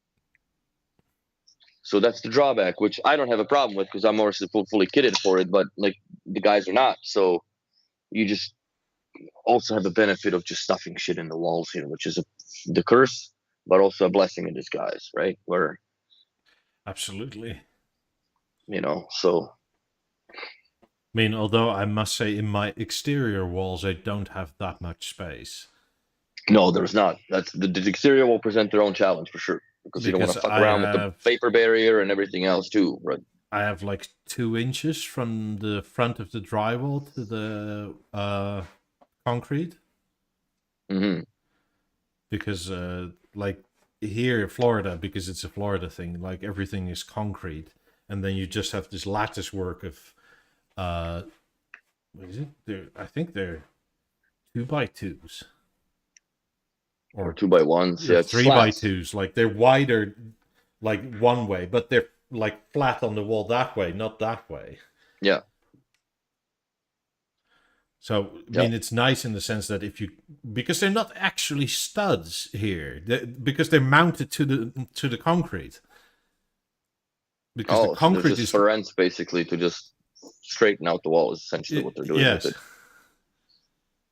So that's the drawback, which I don't have a problem with because I'm more fully kitted for it. But like the guys are not, so you just also have the benefit of just stuffing shit in the walls here, which is the curse, but also a blessing in disguise, right? Where Absolutely. So. I mean, although I must say, in my exterior walls, I don't have that much space. No, there's not. That's the exterior will present their own challenge for sure because you don't want to fuck around with the vapor barrier and everything else too, right? I have like 2 inches from the front of the drywall to the concrete. Mm-hmm. Because like here in Florida, because it's a Florida thing, like everything is concrete, and then you just have this lattice work of what is it? I think they're 2x2s. Or 2x1s, yeah, 3x2s. Like they're wider, like one way, but they're like flat on the wall that way, not that way. Yeah. So I mean, it's nice in the sense that because they're not actually studs here, because they're mounted to the concrete. Because the concrete is for ends basically to just straighten out the wall is essentially what they're doing with it.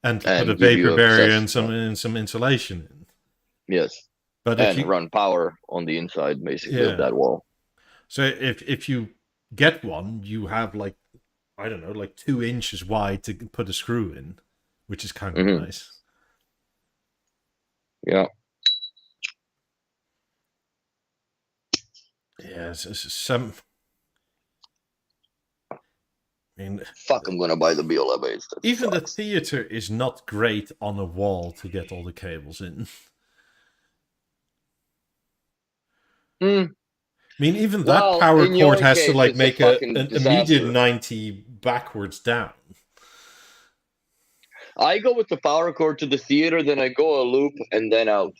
And put a vapor barrier and some insulation in. Yes. But and run power on the inside basically of that wall. So if you get one, you have like, I don't know, like 2 inches wide to put a screw in, which is kind of nice. Yeah. Yeah, some. I mean, fuck, I'm gonna buy the Beolab 8. Even the theater is not great on a wall to get all the cables in. I mean, even that power cord has to like make an immediate 90 backwards down. I go with the power cord to the theater, then I go a loop and then out.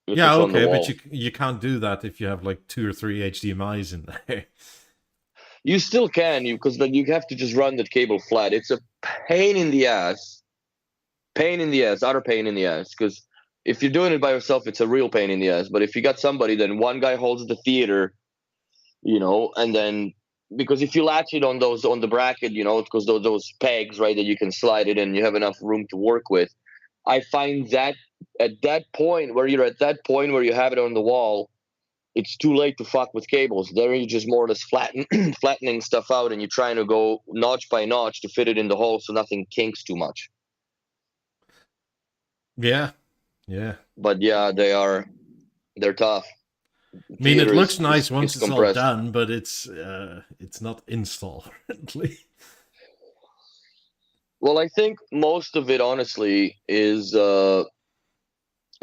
Yeah, okay, but you can't do that if you have like 2 or 3 HDMIs in there. You still can, because then you have to just run that cable flat. It's a pain in the ass. Utter pain in the ass. Because if you're doing it by yourself, it's a real pain in the ass. But if you got somebody, then one guy holds the theater, and then because if you latch it on the bracket, because those pegs, right, that you can slide it and you have enough room to work with. I find that at that point where you have it on the wall, it's too late to fuck with cables. There you just more or less flattening stuff out, and you're trying to go notch by notch to fit it in the hole so nothing kinks too much. Yeah. But yeah, they're tough. I mean, it Theater looks nice once is it's all compressed. done, but it's not install friendly. Well, I think most of it, honestly, is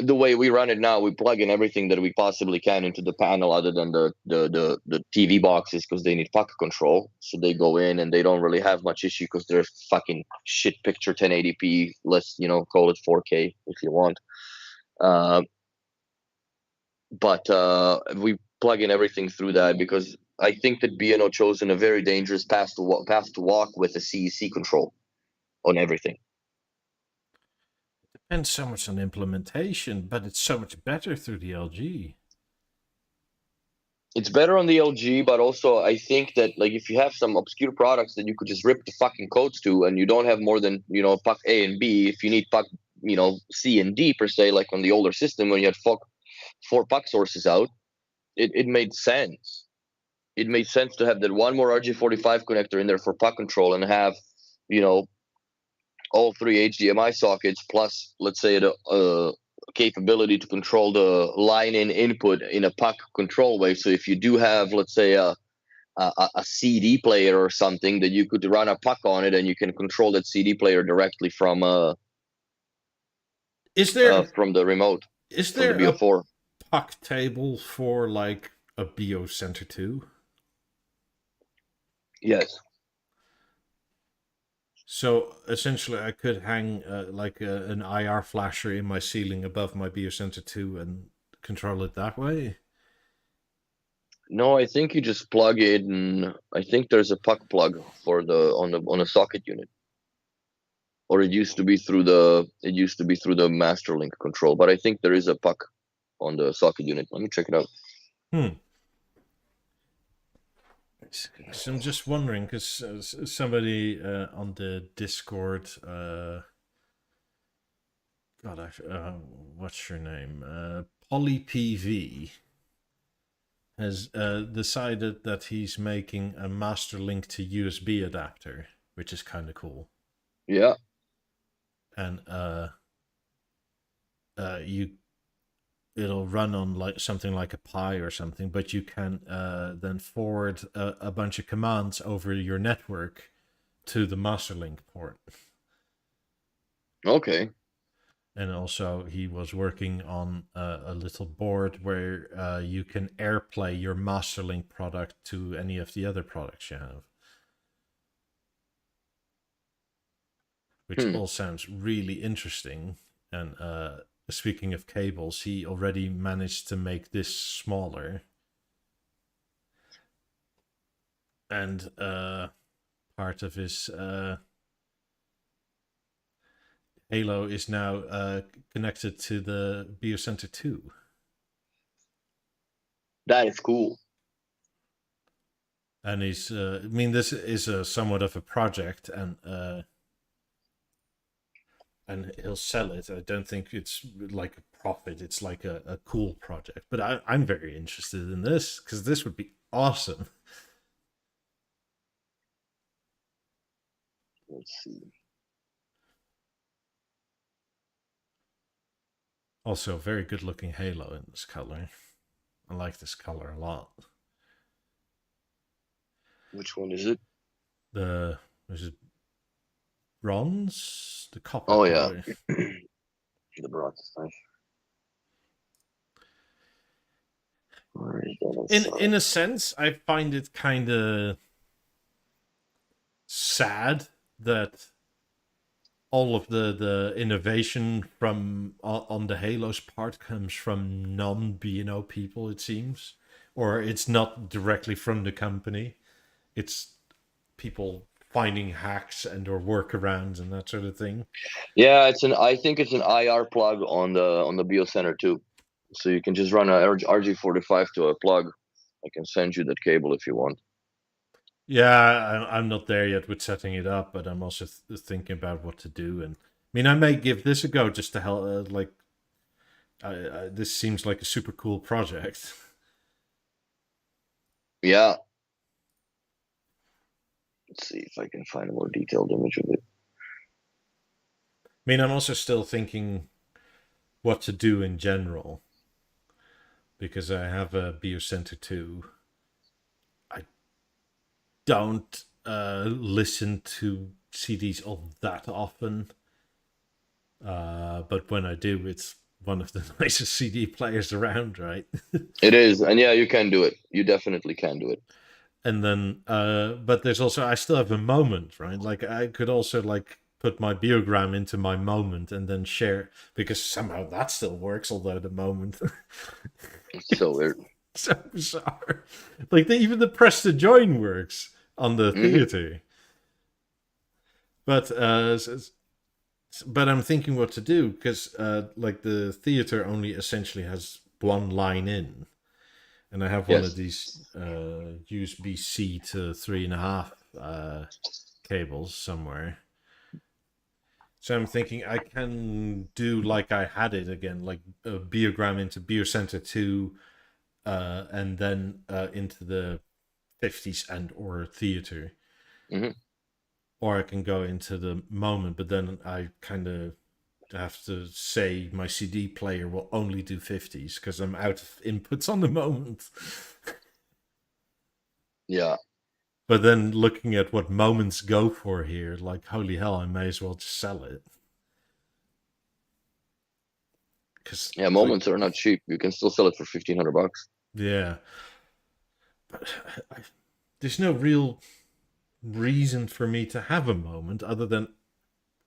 the way we run it now. We plug in everything that we possibly can into the panel, other than the TV boxes, because they need puck control. So they go in, and they don't really have much issue because they're fucking shit picture 1080p. Let's call it 4K if you want. But we plug in everything through that, because I think that B&O chosen a very dangerous path to walk with a CEC control on everything. Depends so much on implementation, but it's so much better through the LG. It's better on the LG, but also I think that, like, if you have some obscure products that you could just rip the fucking codes to, and you don't have more than puck A and B, if you need puck C and D per se, like on the older system when you had four puck sources out, it made sense. It made sense to have that one more RJ45 connector in there for puck control, and have all three HDMI sockets plus, let's say, the capability to control the line in input in a puck control way. So if you do have, let's say, a CD player or something, that you could run a puck on it, and you can control that CD player directly from the remote. Is there the BO4 a puck table for like a BO Center 2? Yes. So essentially, I could hang an IR flasher in my ceiling above my BO Center 2 and control it that way. No, I think you just plug it in. I think there's a puck plug for on a socket unit, or it used to be through the Masterlink control. But I think there is a puck on the socket unit. Let me check it out. So I'm just wondering, because somebody on the Discord, what's your name? PolyPV has decided that he's making a Masterlink to USB adapter, which is kind of cool. Yeah. And it'll run on like something like a Pi or something, but you can then forward a bunch of commands over your network to the Masterlink port. Okay. And also, he was working on a little board where you can AirPlay your Masterlink product to any of the other products you have. Which all sounds really interesting. And speaking of cables, he already managed to make this smaller. And part of his Halo is now connected to the BioCenter 2. That is cool. And he's, this is a somewhat of a project, and he'll sell it. I don't think it's like a profit. It's like a cool project. But I'm very interested in this, because this would be awesome. Let's see. Also, very good looking Halo in this color. I like this color a lot. Which one is it? Is it bronze? The copper. Oh, color. Yeah. The bronze is nice. In a sense, I find it kind of sad that all of the innovation from on the Halo's part comes from non-B&O people, it seems. Or it's not directly from the company. It's people finding hacks and or workarounds and that sort of thing. Yeah, I think it's an IR plug on the BioCenter too. So you can just run a RG45 to a plug. I can send you that cable if you want. Yeah, I'm not there yet with setting it up, but I'm also thinking about what to do. And I may give this a go just to help. This seems like a super cool project. Yeah. Let's see if I can find a more detailed image of it. I mean, I'm also still thinking what to do in general because I have a BeoCenter 2. I don't listen to CDs all that often, but when I do, it's one of the nicest CD players around, right? It is, and yeah, you can do it. You definitely can do it. And then, but there's also, I still have a moment, right? Like I could also like put my Beogram into my moment and then share, because somehow that still works, although the moment. It's so weird. So bizarre. Like even the press to join works on the theater. But but I'm thinking what to do because like the theater only essentially has one line in, and I have one of these USB-C to 3.5 cables somewhere. So I'm thinking I can do like I had it again, like a Beogram into BeoCenter 2, and then into the 50s and or theater. Or I can go into the moment, but then I kind of have to say my CD player will only do 50s because I'm out of inputs on the moment. Yeah. But then looking at what moments go for here, like holy hell, I may as well just sell it. Cause, yeah, moments are not cheap. You can still sell it for $1,500. Yeah. But there's no real reason for me to have a moment other than,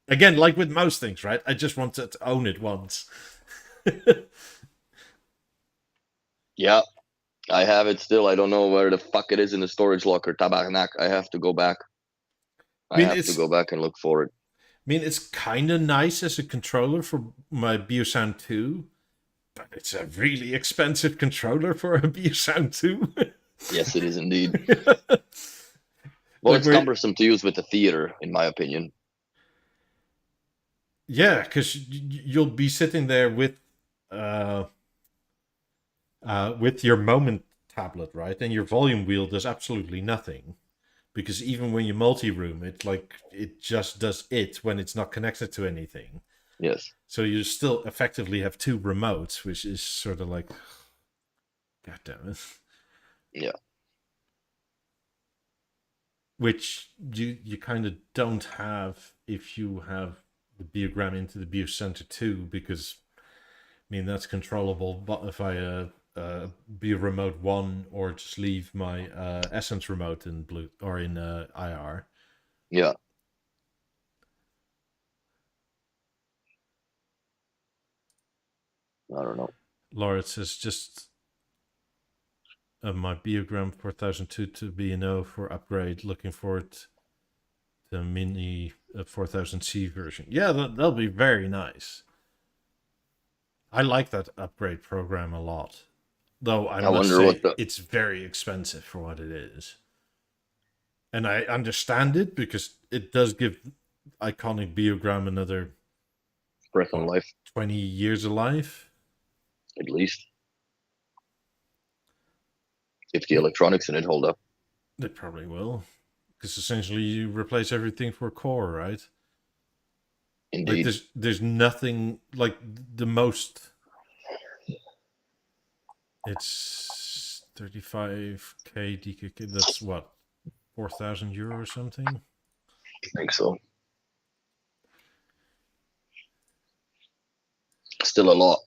again, like with most things, right? I just want to own it once. Yeah, I have it still. I don't know where the fuck it is in the storage locker. Tabarnak. I have to go back. I have to go back and look for it. I mean, it's kind of nice as a controller for my BeoSound 2, but it's a really expensive controller for a BeoSound 2. Yes, it is indeed. Well, like it's cumbersome to use with the theater, in my opinion. Yeah, because you'll be sitting there with your moment tablet, right? And your volume wheel does absolutely nothing. Because even when you multi-room, it just does it when it's not connected to anything. Yes. So you still effectively have two remotes, which is sort of like, God damn it. Yeah. Which you kind of don't have if you have the Beogram into the BeoCenter 2, because I mean that's controllable. But if I be a remote 1 or just leave my Essence remote in blue or in IR. Yeah. I don't know. Laura says just my Beogram 4002 to B&O for upgrade. Looking forward to the mini 4000C version. Yeah, that'll be very nice. I like that upgrade program a lot. Though I must say it's very expensive for what it is. And I understand it because it does give iconic Beogram another breath of life. 20 years of life. At least. If the electronics in it hold up. They probably will. Because essentially you replace everything for core, right? Indeed. Like there's nothing like the most. It's 35k DKK. That's what, 4,000 euro or something? I think so. Still a lot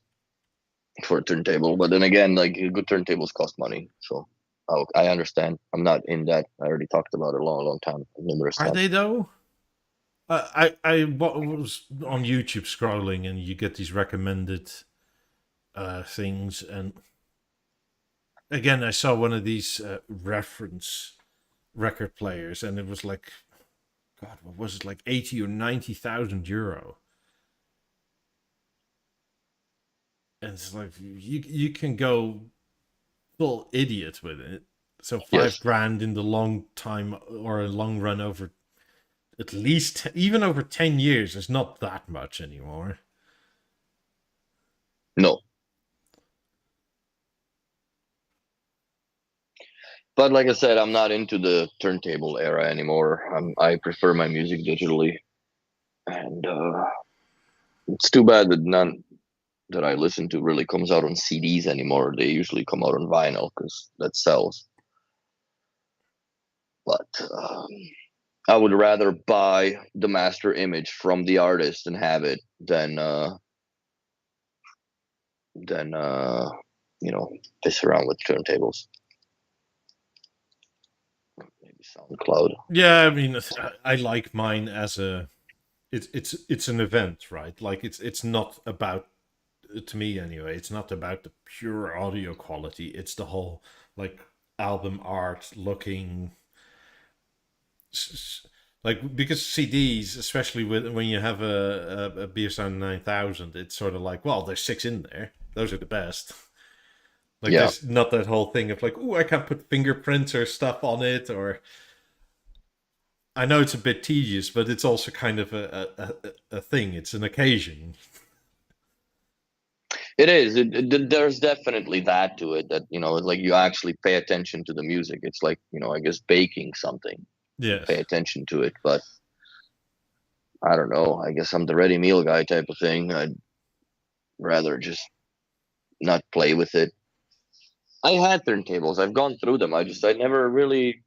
for a turntable, but then again, like good turntables cost money, so I understand. I'm not in that. I already talked about it a long time, numerous times. Are they though? I was on YouTube scrolling, and you get these recommended things, and again, I saw one of these reference record players, and it was like, God, what was it, like 80 or 90,000 euro? And it's like you can go full idiot with it. So $5,000 in the long time or a long run over at least even over 10 years is not that much anymore. No. But like I said, I'm not into the turntable era anymore. I prefer my music digitally, and it's too bad that none that I listen to really comes out on CDs anymore. They usually come out on vinyl because that sells. But I would rather buy the master image from the artist and have it than piss around with turntables. Maybe SoundCloud. Yeah, I mean, I like mine as a. It's an event, right? Like it's not about, to me anyway. It's not about the pure audio quality. It's the whole like album art looking. Like because CDs, especially when you have a BSN 9000, it's sort of like, well, there's 6 in there. Those are the best. Like Yeah. there's not that whole thing of like, oh, I can't put fingerprints or stuff on it, or I know it's a bit tedious, but it's also kind of a thing. It's an occasion. It is. There's definitely that to it. That it's like you actually pay attention to the music. It's like I guess baking something. Yes. Pay attention to it, but I don't know. I guess I'm the ready meal guy type of thing. I'd rather just not play with it. I had turntables. I've gone through them. I never really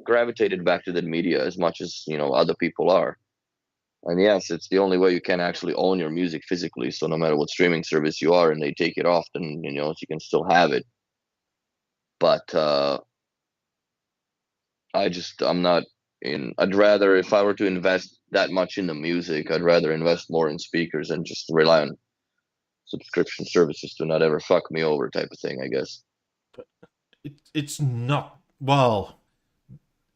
gravitated back to the media as much as other people are. And yes, it's the only way you can actually own your music physically. So no matter what streaming service you are, and they take it off, then you can still have it. But I'm not in. I'd rather, if I were to invest that much in the music, I'd rather invest more in speakers and just rely on subscription services to not ever fuck me over, type of thing, I guess. It's not, well,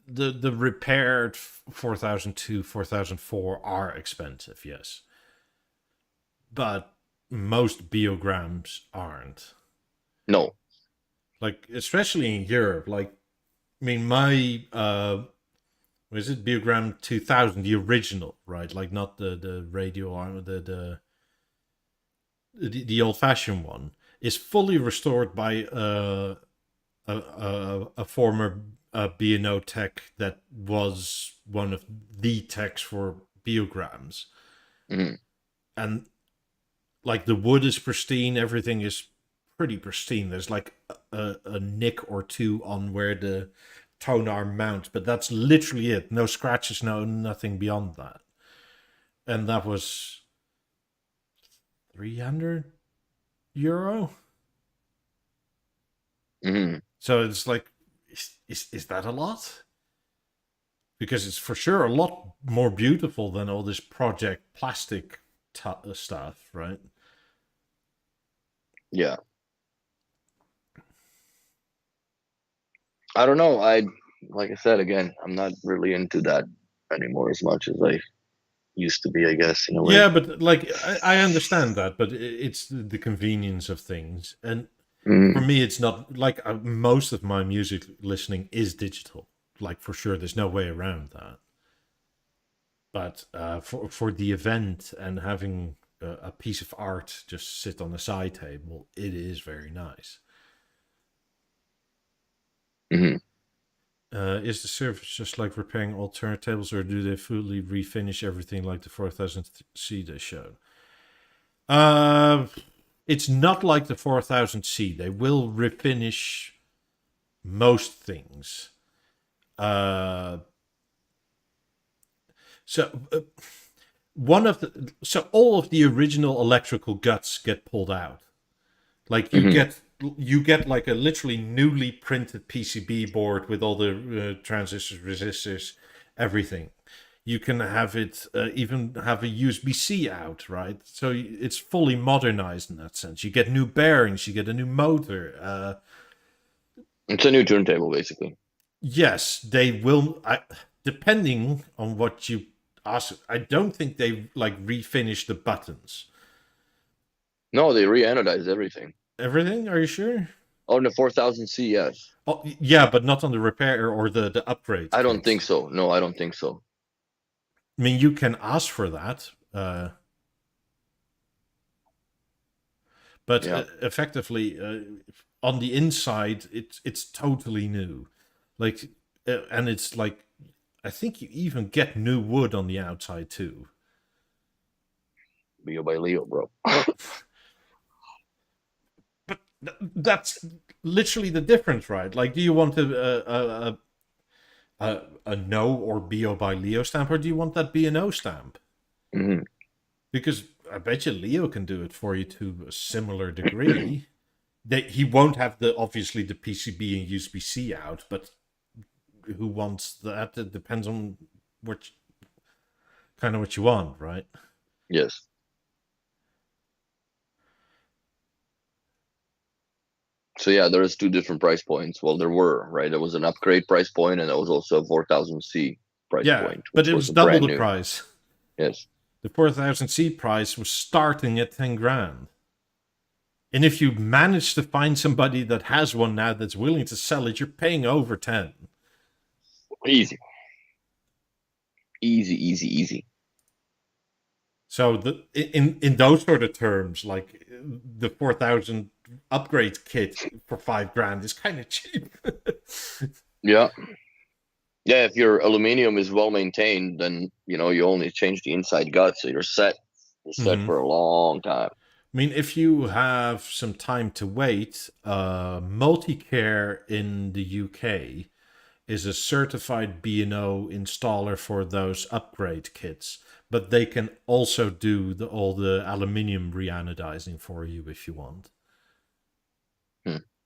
the repaired 4002, 4004 are expensive, yes, but most Beograms aren't. No. Like especially in Europe, like I mean my was it Beogram 2000, the original, right? Like not the radio arm, the old fashioned one is fully restored by a former B&O tech that was one of the techs for Beograms. Mm-hmm. And like the wood is pristine, everything is pretty pristine. There's like a nick or two on where the tone arm mounts, but that's literally it. No scratches, nothing beyond that. And that was €300. Mm-hmm. So it's like, is that a lot? Because it's for sure a lot more beautiful than all this project plastic stuff, right? Yeah. I don't know. Like I said again, I'm not really into that anymore as much as I used to be, I guess, in a way. Yeah, but like I understand that, but it's the convenience of things, and for me, it's not like most of my music listening is digital. Like for sure, there's no way around that. But for the event and having a piece of art just sit on the side table, it is very nice. Mm-hmm. Is the service just like repairing old turntables, or do they fully refinish everything like the 4000C they showed? It's not like the 4000C. They will refinish most things. All of the original electrical guts get pulled out. Like you get like a literally newly printed PCB board with all the transistors, resistors, everything. You can have it even have a USB-C out, right? So it's fully modernized in that sense. You get new bearings, you get a new motor. It's a new turntable, basically. Yes, they will. Depending on what you ask, I don't think they like refinish the buttons. No, they re-anodized everything. Everything? Are you sure? On the 4000C, yes. Oh, yeah, but not on the repair or the upgrade. I don't think so. No, I don't think so. I mean, you can ask for that, but effectively, on the inside, it's totally new. Like, and it's like, I think you even get new wood on the outside too. Beo by Leo, bro. But that's literally the difference, right? Like, do you want a no or Bo by Leo stamp, or do you want that B&O stamp? Mm-hmm. Because I bet you Leo can do it for you to a similar degree. He won't have obviously the PCB and USB-C out, but who wants that? It depends on what you want, right? Yes. So yeah, there's two different price points. Well, there were, right? There was an upgrade price point, and there was also a 4000C price Yeah, point, but which it was was a double brand the new. price. Yes. The 4000C price was starting at 10 grand. And if you manage to find somebody that has one now that's willing to sell it, you're paying over 10. Easy. Easy. So in those sort of terms, like the 4000 upgrade kit for 5 grand is kind of cheap. Yeah. Yeah, if your aluminum is well maintained, then you only change the inside gut, so you're set. You're set for a long time. I mean, if you have some time to wait, Multicare in the UK is a certified B&O installer for those upgrade kits, but they can also do all the aluminium reanodizing for you if you want.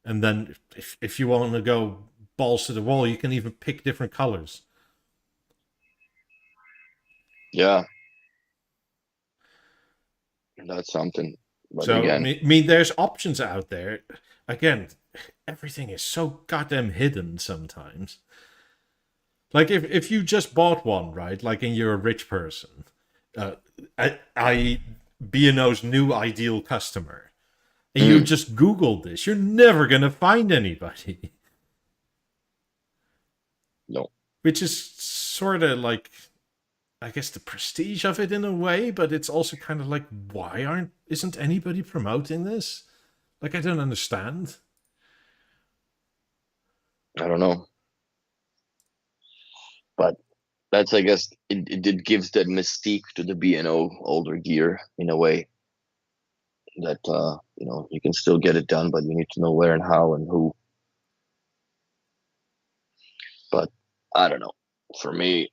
And then if you want to go balls to the wall, you can even pick different colors. Yeah. That's something. But So, again, I mean, there's options out there. Again, everything is so goddamn hidden sometimes. Like if you just bought one, right? Like, and you're a rich person, I B&O's new ideal customer, and you just Googled this, you're never gonna find anybody. no. Which is sort of like, I guess, the prestige of it in a way, but it's also kind of like, why isn't anybody promoting this? Like, I don't understand. I don't know. But that's, I guess, it gives that mystique to the B&O older gear in a way that you can still get it done, but you need to know where and how and who. But I don't know. For me,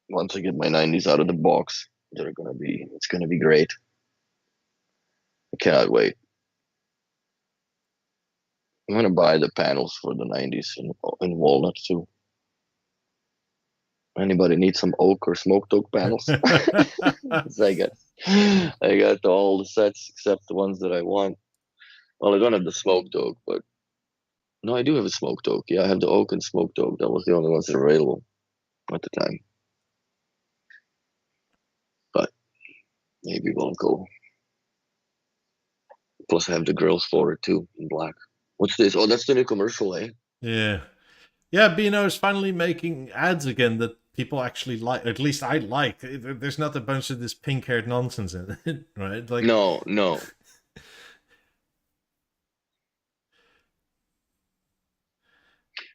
once I get my 90s out of the box, it's gonna be great. I cannot wait. I'm gonna buy the panels for the 90s in walnut too. Anybody need some oak or smoked oak panels? I got all the sets except the ones that I want. Well, I don't have the smoked oak, but no, I do have a smoked oak. Yeah, I have the oak and smoked oak. That was the only ones that were available at the time. But maybe we'll go. Plus, I have the grills for it too in black. What's this? Oh, that's the new commercial, eh? Yeah. B&O is finally making ads again that people actually like. At least I like. There's not a bunch of this pink-haired nonsense in it, right? Like, No.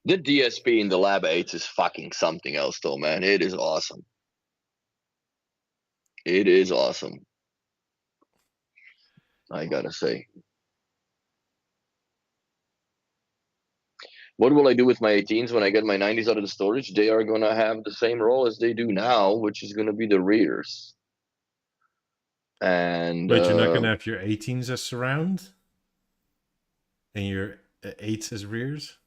The DSP in the Lab 8 is fucking something else, though, man. It is awesome. It is awesome. I gotta say. What will I do with my 18s when I get my 90s out of the storage? They are gonna have the same role as they do now, which is gonna be the readers. And wait, you're not going to have your 18s as surround? And your 8s as rears?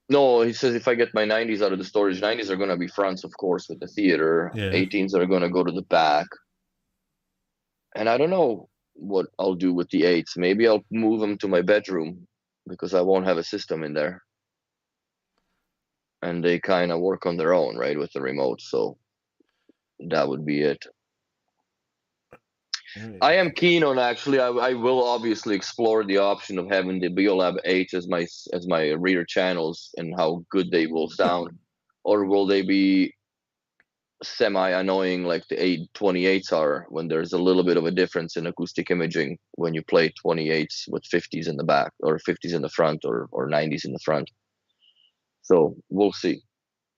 no, he says if I get my 90s out of the storage, 90s are gonna be fronts, of course, with the theater. Yeah. 18s are gonna go to the back. And I don't know what I'll do with the 8s. Maybe I'll move them to my bedroom because I won't have a system in there. And they kind of work on their own, right, with the remote. So that would be it. I am keen on, actually, I will obviously explore the option of having the Beolab 8 as my reader channels and how good they will sound. Or will they be semi-annoying like the 828s are, when there's a little bit of a difference in acoustic imaging when you play 28s with 50s in the back, or 50s in the front, or 90s in the front. So we'll see.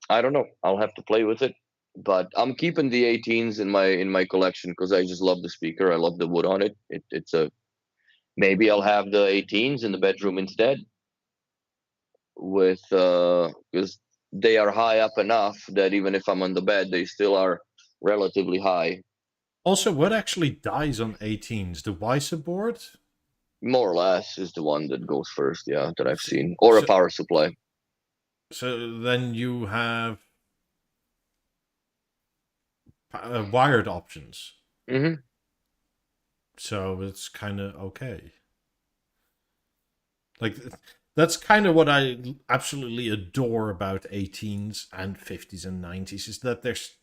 I don't know. I'll have to play with it, but I'm keeping the 18s in my collection because I just love the speaker. I love the wood on it. It's a maybe I'll have the 18s in the bedroom instead, with because they are high up enough that even if I'm on the bed, they still are relatively high. Also, what actually dies on 18s? The Weiser board? More or less is the one that goes first, yeah, that I've seen, or a power supply. So then you have wired options. Mm-hmm. So it's kind of okay. Like, that's kind of what I absolutely adore about 18s and 50s and 90s, is that there's,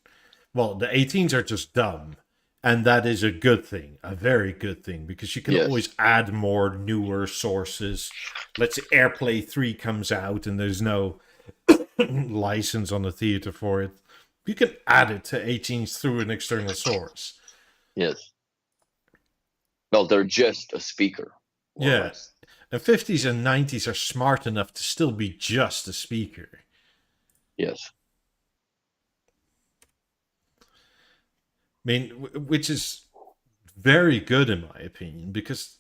well, the 18s are just dumb. And that is a good thing, a very good thing, because you can always add more newer sources. Let's say AirPlay 3 comes out and there's no license on the theater for it. You can add it to 18s through an external source. Yes. Well, they're just a speaker. Yeah. And 50s and 90s are smart enough to still be just a speaker. Yes. I mean, which is very good in my opinion, because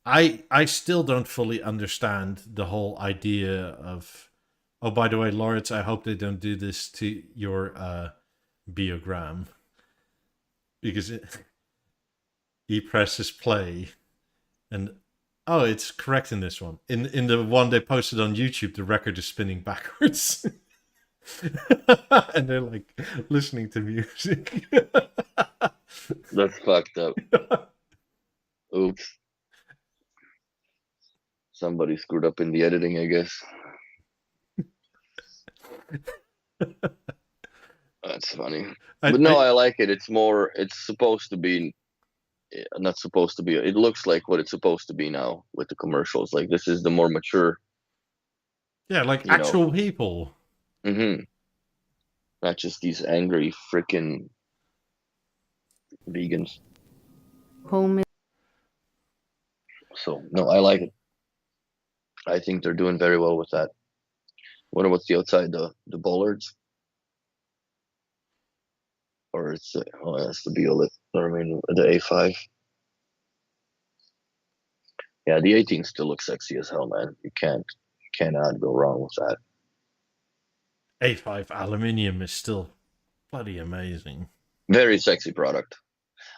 I still don't fully understand the whole idea of, oh, by the way, Lawrence, I hope they don't do this to your Beogram, because he presses play and oh, it's correct in this one. In the one they posted on YouTube, the record is spinning backwards. And they're like listening to music. That's fucked up. Oops. Somebody screwed up in the editing, I guess. That's funny. But no, I like it. It's more, it's supposed to be, not supposed to be, it looks like what it's supposed to be now with the commercials. Like, this is the more mature. Yeah, like actual people. Mm-hmm. Not just these angry freaking vegans. Home. So, no, I like it. I think they're doing very well with that. Wonder what's the outside, the bollards? Or it's, oh, that's the Beolab. I mean, the A5. Yeah, the 18 still looks sexy as hell, man. You cannot go wrong with that. A5 aluminium is still bloody amazing. Very sexy product.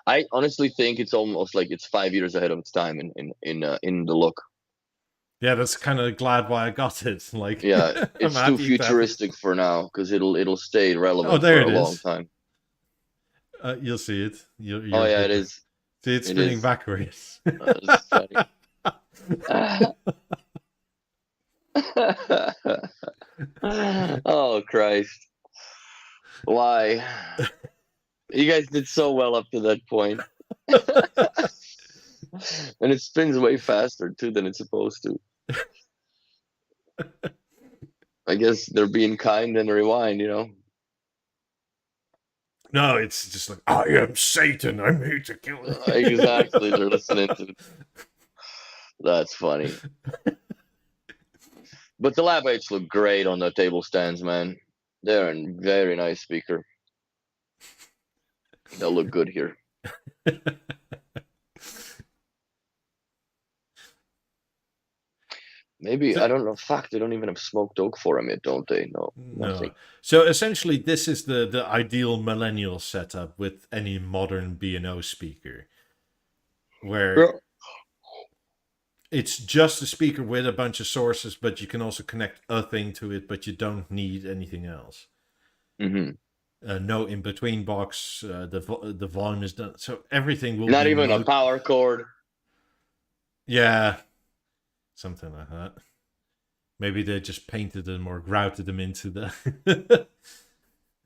I honestly think it's almost like it's 5 years ahead of its time in the look. Yeah, that's kind of glad why I got it. Like, yeah, it's too futuristic for now because it'll stay relevant for a long time. You'll see it. Oh yeah, it is. See, it's spinning backwards. Oh Christ! Why? You guys did so well up to that point. And it spins way faster too than it's supposed to. I guess they're being kind and rewind, you know. No, it's just like, I am Satan, I'm here to kill you. Exactly, they're listening to. That's funny. But the Lab 8s look great on the table stands, man. They're a very nice speaker. They'll look good here. Maybe, I don't know. Fuck, they don't even have smoked oak for them yet, don't they? No, nothing. So essentially, this is the ideal millennial setup with any modern B&O speaker. Where it's just a speaker with a bunch of sources, but you can also connect a thing to it, but you don't need anything else. Mm-hmm. No in-between box, the volume is done. So everything will not be even a power cord. Yeah. Something like that. Maybe they just painted them or grouted them into the...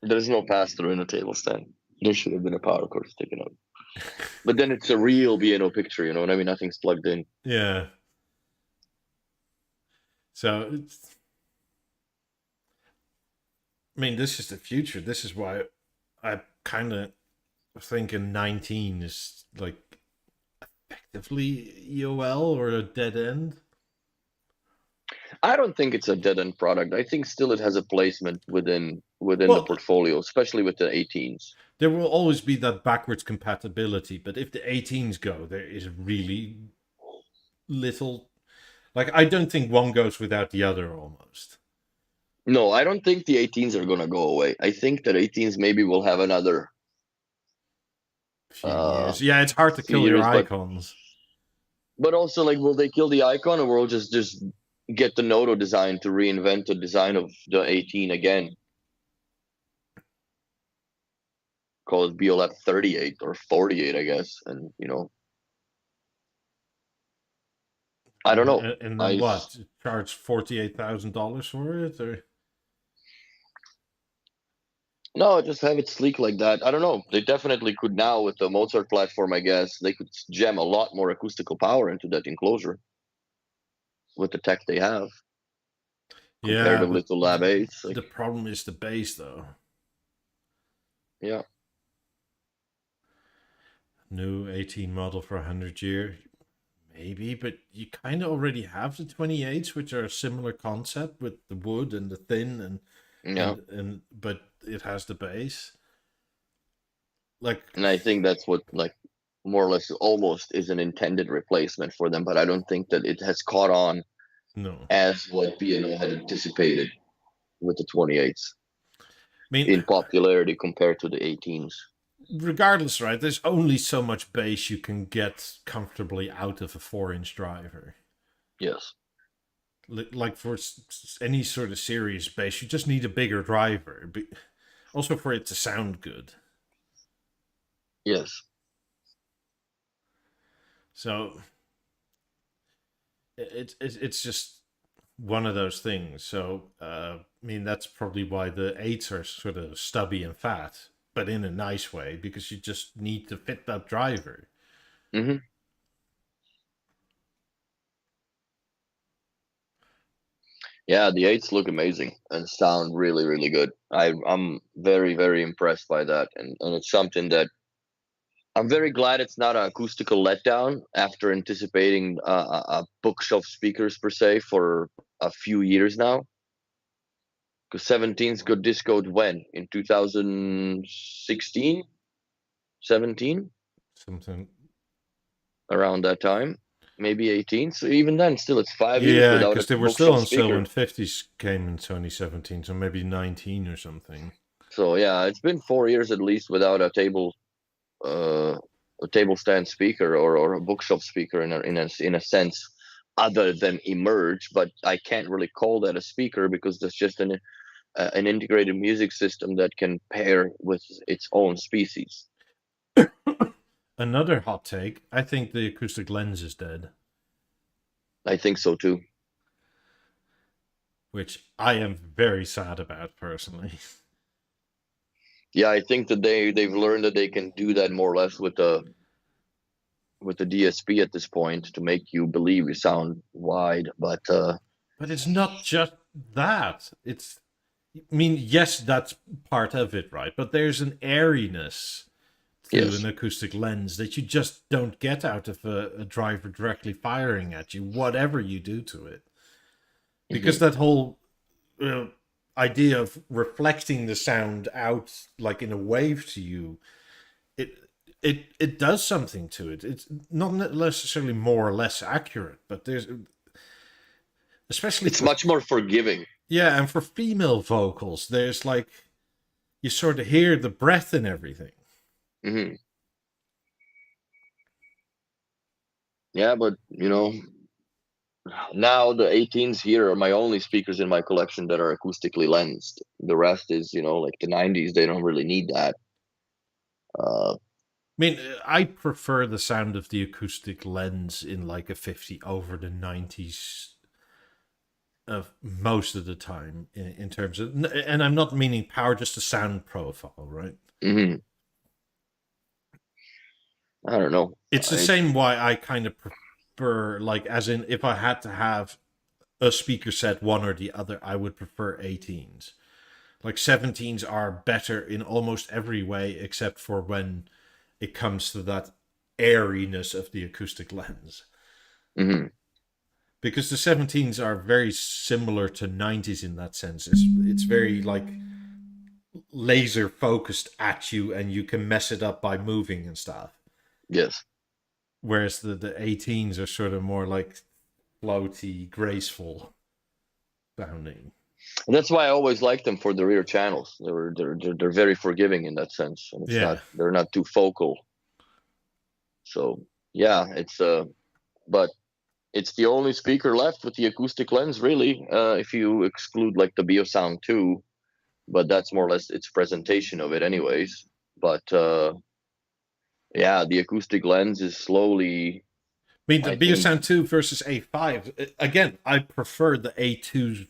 There's no pass-through in the table stand. There should have been a power cord sticking out. But then it's a real B&O picture, you know what I mean? Nothing's plugged in. Yeah. So, it's... I mean, this is the future. This is why I kind of think a 19 is like effectively EOL or a dead end. I don't think it's a dead end product. I think still it has a placement within the Well, portfolio, especially with the 18s. there will always be that backwards compatibility, but if the 18s go, there is really little. Like, I don't think one goes without the other almost. No, I don't think the 18s are gonna go away. I think that 18s maybe will have another Few uh years. Yeah, it's hard to few kill your years, icons. but also like will they kill the icon, or will just get the Noto design to reinvent the design of the 18 again? Call it Beolab 38 or 48, I guess. And I don't know. And then I what? Charge $48,000 for it? Or No, just have it sleek like that. I don't know. They definitely could now with the Mozart platform, I guess. They could jam a lot more acoustical power into that enclosure with the tech they have yeah, comparatively but to Lab 8s. Like, the problem is the bass, though. yeah. New 18 model for 100 year. Maybe, but you kind of already have the 28s, which are a similar concept with the wood and the thin Yeah. and but it has the bass. Like, And I think that's what like more or less almost is an intended replacement for them, but I don't think that it has caught on no. as what B&O had anticipated with the 28s I mean, in popularity compared to the 18s. regardless, right? There's only so much bass you can get comfortably out of a 4-inch driver. Yes. Like for any sort of serious bass, you just need a bigger driver. Also for it to sound good. Yes. So it's just one of those things. So I mean that's probably why the 8s are sort of stubby and fat, but in a nice way because you just need to fit that driver. Mm-hmm. Yeah, the 8s look amazing and sound really, really good. I'm very, very impressed by that, and it's something that I'm very glad it's not an acoustical letdown after anticipating a bookshelf speakers per se for a few years now. Because 17's got discoed when in 2016, 17, Something. around that time, maybe 18. So even then, still it's 5 years Yeah, without because a they were still bookshelf on sale speaker. when 50s came in 2017, so maybe 19 or something. So yeah, it's been 4 years at least without uh, a table stand speaker or a bookshelf speaker in a sense other than emerge, but I can't really call that a speaker because that's just an integrated music system that can pair with its own species. Another hot take, I think the acoustic lens is dead, I think so too. which I am very sad about personally. Yeah, I think that they've learned that they can do that more or less with the DSP at this point to make you believe you sound wide, but But it's not just that. I mean, yes, that's part of it, right? But there's an airiness to an yes. acoustic lens that you just don't get out of a driver directly firing at you, whatever you do to it. Because Hmm. that whole uh, idea of reflecting the sound out like in a wave to you, it it does something to it. It's not necessarily more or less accurate, but there's especially It's for much more forgiving. yeah, and for female vocals, there's like you sort of hear the breath and everything. Hmm. Yeah, but now the 18s here are my only speakers in my collection that are acoustically lensed. The rest is, like the 90s, they don't really need that. Uh, I mean, I prefer the sound of the acoustic lens in like a 50 over the 90s of most of the time in terms of, and I'm not meaning power, just the sound profile, right? mhm. I don't know. It's the same why I kind of prefer, like, as in, if I had to have a speaker set, one or the other, I would prefer 18s. Like 17s are better in almost every way except for when it comes to that airiness of the acoustic lens. Hmm. Because the 17s are very similar to 90s in that sense. It's very like laser focused at you, and you can mess it up by moving and stuff. Yes. Whereas the 18s are sort of more like floaty, graceful sounding. And that's why I always liked them for the rear channels. They're very forgiving in that sense, and Yeah. they're not too focal. So yeah, but it's the only speaker left with the acoustic lens, really, if you exclude like the BeoSound 2, but that's more or less its presentation of it anyways. But yeah, the acoustic lens is slowly, I mean, the I think. BeoSound 2 versus A5, again, I prefer the A2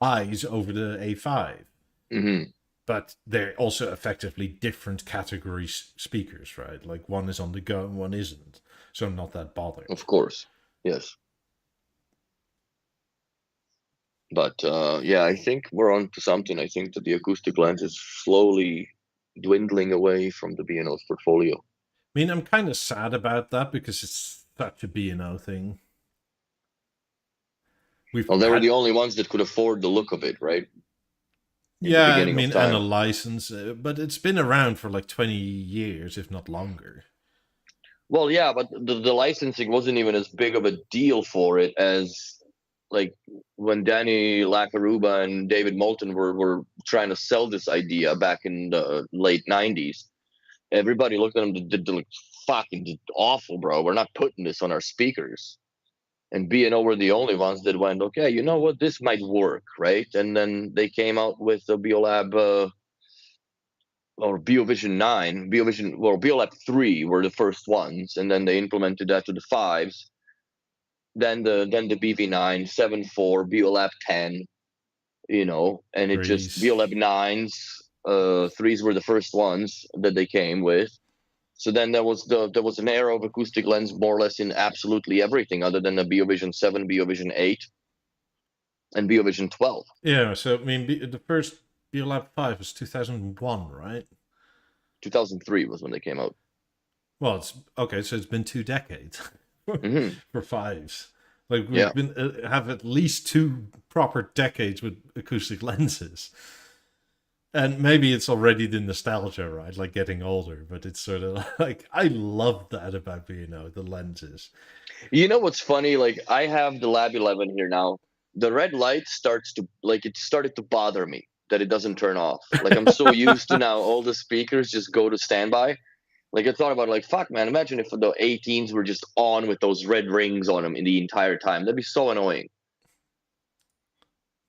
highs over the A5. Hmm. But they're also effectively different category speakers, right? Like one is on the go and one isn't. So I'm not that bothered. Of course, yes. But yeah, I think we're on to something. I think that the acoustic lens is slowly dwindling away from the B&O's portfolio. I mean, I'm kind of sad about that because it's such a B&O thing. We've Well, they were had, the only ones that could afford the look of it, right? In the yeah, I beginning of mean, and a time. license, but it's been around for like 20 years, if not longer. Well, yeah, but the licensing wasn't even as big of a deal for it as like when Danny Lacaruba and David Moulton were trying to sell this idea back in the late 90s. Everybody looked at them and did like, fucking awful, bro. We're not putting this on our speakers. And B&O were the only ones that went, okay, you know what, this might work, right? And then they came out with the Beolab or BeoVision 9, Beolab 3 were the first ones, and then they implemented that to the 5s. Then the BV9, 7.4, Beolab 10, and it just Threes. Beolab 9s, 3s were the first ones that they came with. So then there was an era of acoustic lens more or less in absolutely everything other than the BeoVision 7, BeoVision 8, and BeoVision 12. Yeah, so I mean, the first Beolab 5 was 2001, right? 2003 was when they came out. Well, it's okay, so it's been 2 decades Hmm. for fives. Like Yeah. we've been have at least 2 proper decades with acoustic lenses. And maybe it's already the nostalgia, right? Like getting older, but it's sort of like I love that about the lenses. You know what's funny? Like I have the Lab 11 here now. The red light it started to bother me that it doesn't turn off. Like I'm so used to now all the speakers just go to standby. Like I thought about it, like fuck man, imagine if the 18s were just on with those red rings on them in the entire time. That'd be so annoying.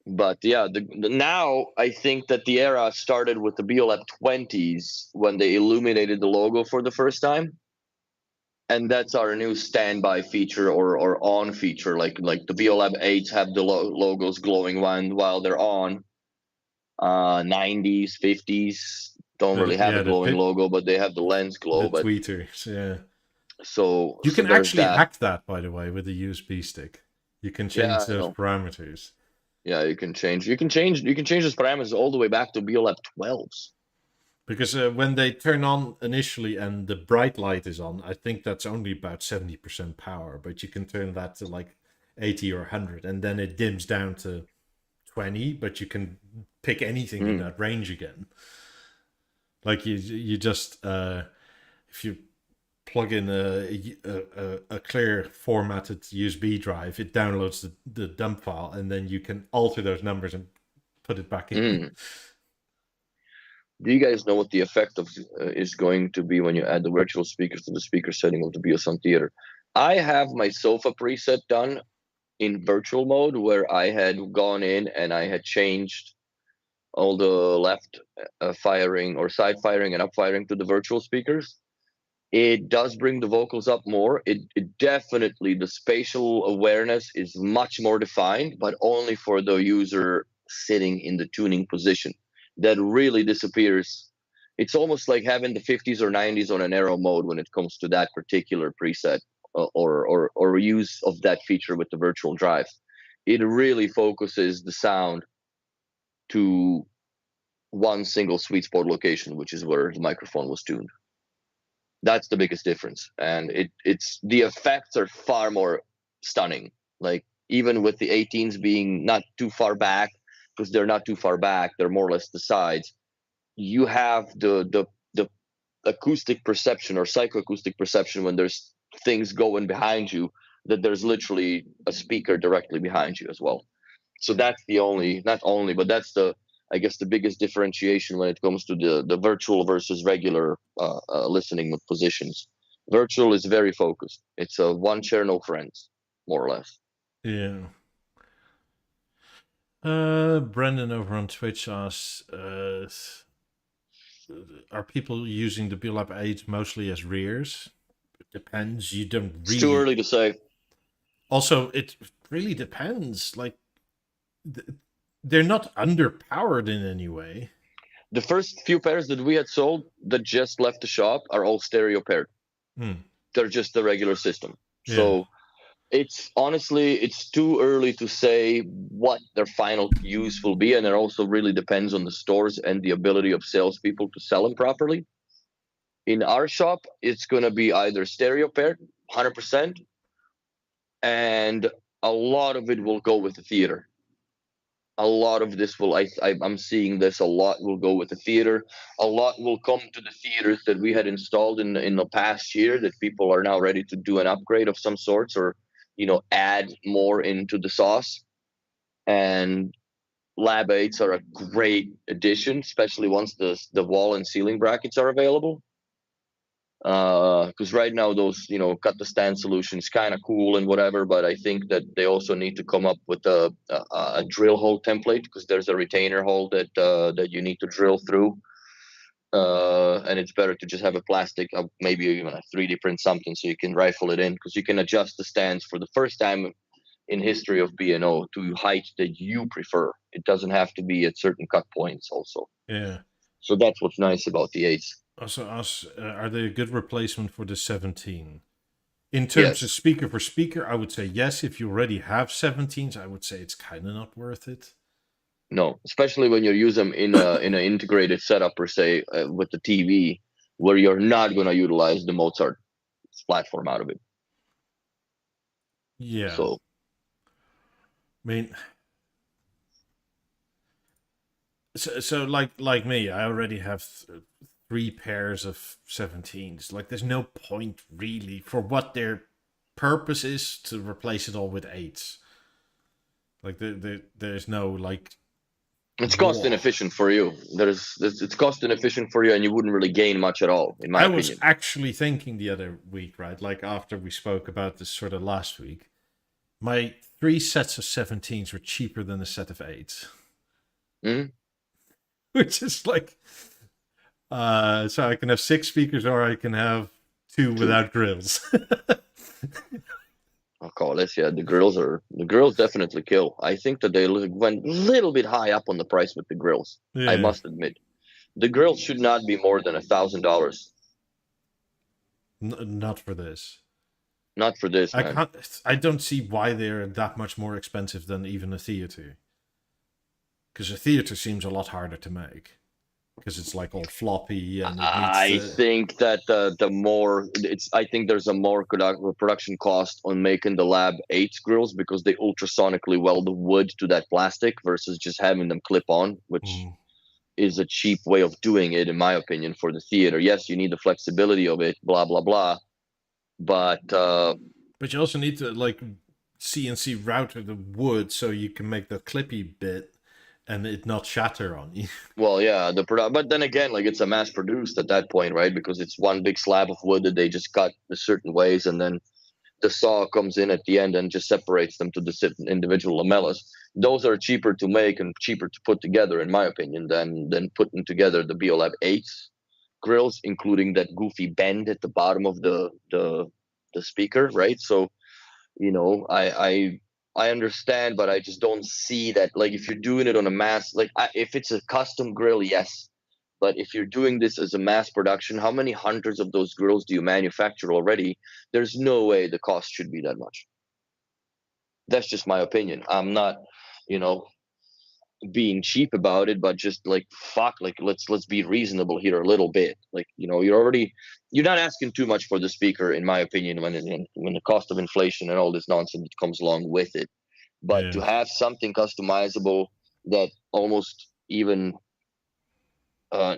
But yeah, now I think that the era started with the Beolab 20s when they illuminated the logo for the first time, and that's our new standby feature or on feature. Like the Beolab 8s have the logos glowing while they're on. 90s, 50s don't really have a glowing logo, but they have the lens glow. The But tweeters, yeah. so You can there's actually that. hack that, by the way, with a USB stick. You can Yeah, change I those know. parameters. Yeah, you can change those parameters all the way back to Beolab 12s. Because when they turn on initially and the bright light is on, I think that's only about 70% power, but you can turn that to like 80 or 100, and then it dims down to 20, but you can pick anything in that range again. Like you just, if you plug in a clear formatted USB drive, it downloads the dump file, and then you can alter those numbers and put it back in. Do you guys know what the effect of is going to be when you add the virtual speakers to the speaker setting of the BeoSound Theater? I have my sofa preset done in virtual mode where I had gone in and I had changed all the left firing or side firing and up firing to the virtual speakers. It does bring the vocals up more. It definitely, the spatial awareness is much more defined, but only for the user sitting in the tuning position. That really disappears. It's almost like having the 50s or 90s on an arrow mode when it comes to that particular preset or use of that feature with the virtual drive. It really focuses the sound to one single sweet spot location, which is where the microphone was tuned. That's the biggest difference, and it's the effects are far more stunning. Like even with the 18s being not too far back, because they're not too far back, they're more or less the sides. You have the acoustic perception or psychoacoustic perception when there's things going behind you, that there's literally a speaker directly behind you as well. So that's the only, not only, but that's the, I guess, the biggest differentiation when it comes to the virtual versus regular listening with positions. Virtual is very focused. It's a one chair, no friends, more or less. Yeah. Brendan over on Twitch asks, are people using the Beolab 8 mostly as rears? It depends. You don't really... It's too early to say. Also, it really depends. Like, they're not underpowered in any way. The first few pairs that we had sold that just left the shop are all stereo paired. They're just the regular system. Yeah. So it's honestly, it's too early to say what their final use will be. And it also really depends on the stores and the ability of salespeople to sell them properly. In our shop, it's going to be either stereo paired, 100%, and a lot of it will go with the theater. A lot of this will, I'm seeing this, a lot will go with the theater. A lot will come to the theaters that we had installed in the past year that people are now ready to do an upgrade of some sorts, or, you know, add more into the sauce. And Lab 8s are a great addition, especially once the wall and ceiling brackets are available. Because right now those, you know, cut the stand solutions kind of cool and whatever, but I think that they also need to come up with a drill hole template, because there's a retainer hole that you need to drill through, and it's better to just have a plastic, maybe even a 3D print something, so you can rifle it in, because you can adjust the stands for the first time in history of B&O to height that you prefer. It doesn't have to be at certain cut points also. Yeah. So that's what's nice about the 8s. Also, are they a good replacement for the 17? In terms of speaker for speaker, I would say yes. If you already have 17s, I would say it's kind of not worth it. No, especially when you use them in an integrated setup, per se, with the TV, where you're not going to utilize the Mozart platform out of it. Yeah. So, I mean, so like me, I already have 3 pairs of 17s. Like, there's no point really for what their purpose is to replace it all with 8s. Like, there's no, like... It's cost inefficient for you. It's cost inefficient for you, and you wouldn't really gain much at all, in my opinion. I was actually thinking the other week, right? Like, after we spoke about this sort of last week, my 3 sets of 17s were cheaper than a set of 8s. Mm-hmm. Which is like... so I can have 6 speakers, or I can have 2 without grills. I'll call this, yeah. The grills definitely kill. I think that they went a little bit high up on the price with the grills. Yeah. I must admit, the grills should not be more than $1,000. Not for this. Not for this. I don't see why they're that much more expensive than even a theater. Because a theater seems a lot harder to make. Because it's like all floppy, and I think that I think there's a more production cost on making the Lab 8 grills, because they ultrasonically weld the wood to that plastic versus just having them clip on, which is a cheap way of doing it, in my opinion, for the theater. Yes, you need the flexibility of it, blah blah blah, but you also need to like CNC router the wood so you can make the clippy bit and it not shatter on you. Well, yeah, but then again, like, it's a mass produced at that point, right? Because it's one big slab of wood that they just cut a certain ways, and then the saw comes in at the end and just separates them to the individual lamellas. Those are cheaper to make and cheaper to put together, in my opinion, than putting together the Beolab 8s grills, including that goofy bend at the bottom of the speaker, right? So, you know, I understand, but I just don't see that. Like, if you're doing it on a mass, like, if it's a custom grill, yes. But if you're doing this as a mass production, how many hundreds of those grills do you manufacture already? There's no way the cost should be that much. That's just my opinion. I'm not, you know, being cheap about it, but just like fuck, like let's be reasonable here a little bit. Like, you're not asking too much for the speaker, in my opinion, when the cost of inflation and all this nonsense comes along with it. But to Yeah. have something customizable that almost even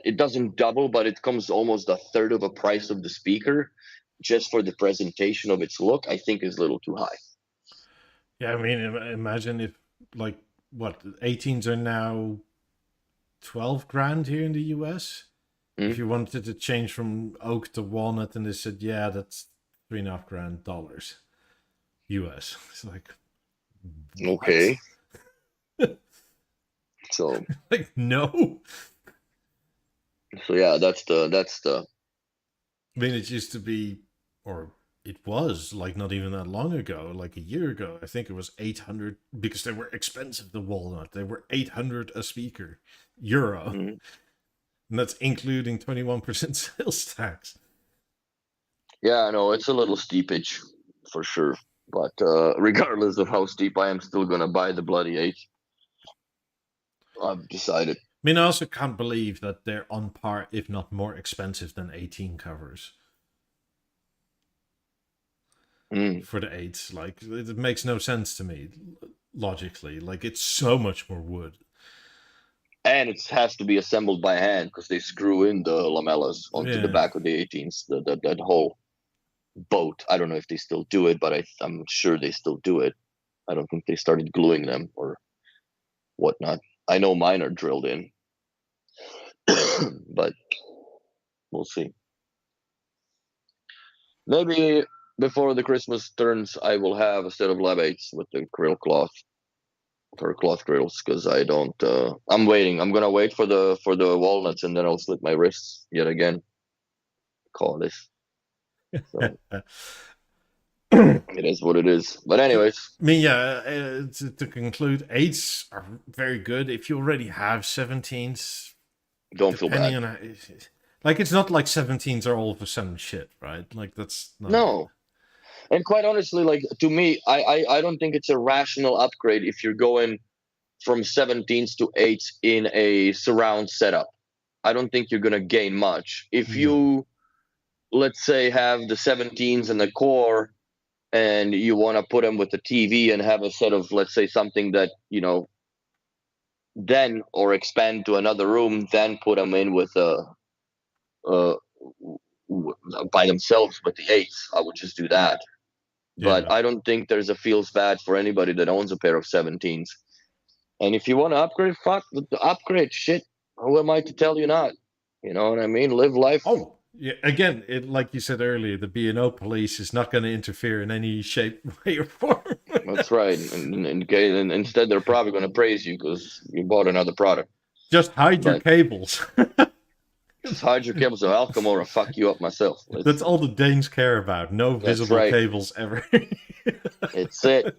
it doesn't double, but it comes almost a third of a price of the speaker just for the presentation of its look, I think is a little too high. Yeah, I mean, imagine if, like, what, 18s are now 12 grand here in the US? If you wanted to change from oak to walnut, and they said, yeah, that's $3.5 grand US. It's like, what? Okay. So Like, no. yeah, that's the I mean, it used to be, or it was, like, not even that long ago, like a year ago. I think it was 800, because they were expensive, the walnut. They were 800 a speaker, euro. Mhm. And that's including 21% sales tax. Yeah, no, it's a little steepage for sure. But regardless of how steep, I am still gonna buy the bloody 8. I've decided. I mean, I also can't believe that they're on par, if not more expensive than 18 covers for the 8s. Like, it makes no sense to me, logically. Like, it's so much more wood. And it has to be assembled by hand because they screw in the lamellas onto the back of the 18s. That whole boat. I don't know if they still do it, but I'm sure they still do it. I don't think they started gluing them or whatnot. I know mine are drilled in, but we'll see. Maybe before the Christmas turns, I will have a set of Lab 8s with the grill cloth or cloth grills because I don't. I'm waiting. I'm gonna wait for the walnuts, and then I'll slit my wrists yet again. Call this. So it is what it is. But anyways, I mean, yeah, to conclude, 8s are very good. If you already have 17s, don't feel bad. Like, it's not like 17s are all of a sudden shit, right? Like, that's not... No. And quite honestly, like, to me, I don't think it's a rational upgrade if you're going from 17s to 8s in a surround setup. I don't think you're gonna gain much. If you, let's say, have the 17s and the core, and you want to put them with the TV and have a set of, let's say, something that, then, or expand to another room, then put them in with by themselves with the 8s. I would just do that. But I don't think there's a feels bad for anybody that owns a pair of 17s. And if you want to upgrade, fuck the upgrade. Shit, who am I to tell you not? You know what I mean? Live life. Oh, yeah. Again, like you said earlier, the B&O police is not going to interfere in any shape, way, or form. That's right. And instead, they're probably going to praise you because you bought another product. Just hide your cables. Just hide your cables, so I'll come over and fuck you up myself. That's all the Danes care about. No visible cables ever. It's it.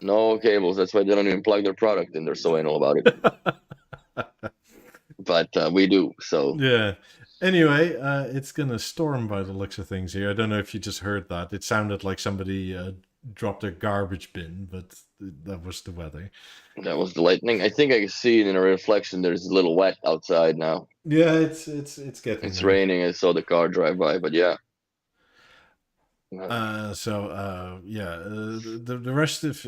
No cables. That's why they don't even plug their product in. They're so anal about it. But we do, so. Yeah. Anyway, it's going to storm by the looks of things here. I don't know if you just heard that. It sounded like somebody dropped their garbage bin, but that was the weather. That was the lightning. I think I can see it in a reflection. There's a little wet outside now. Yeah, it's getting. It's raining. I saw the car drive by, but yeah. The rest of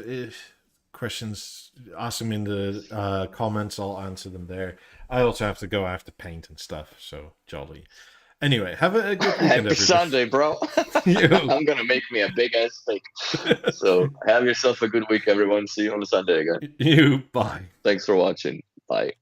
questions, ask them in the comments. I'll answer them there. I also have to go. I have to paint and stuff. So jolly. Anyway, have a good weekend. Happy Sunday, bro. I'm gonna make me a big ass steak. So have yourself a good week, everyone. See you on the Sunday again. Bye. Thanks for watching. Bye.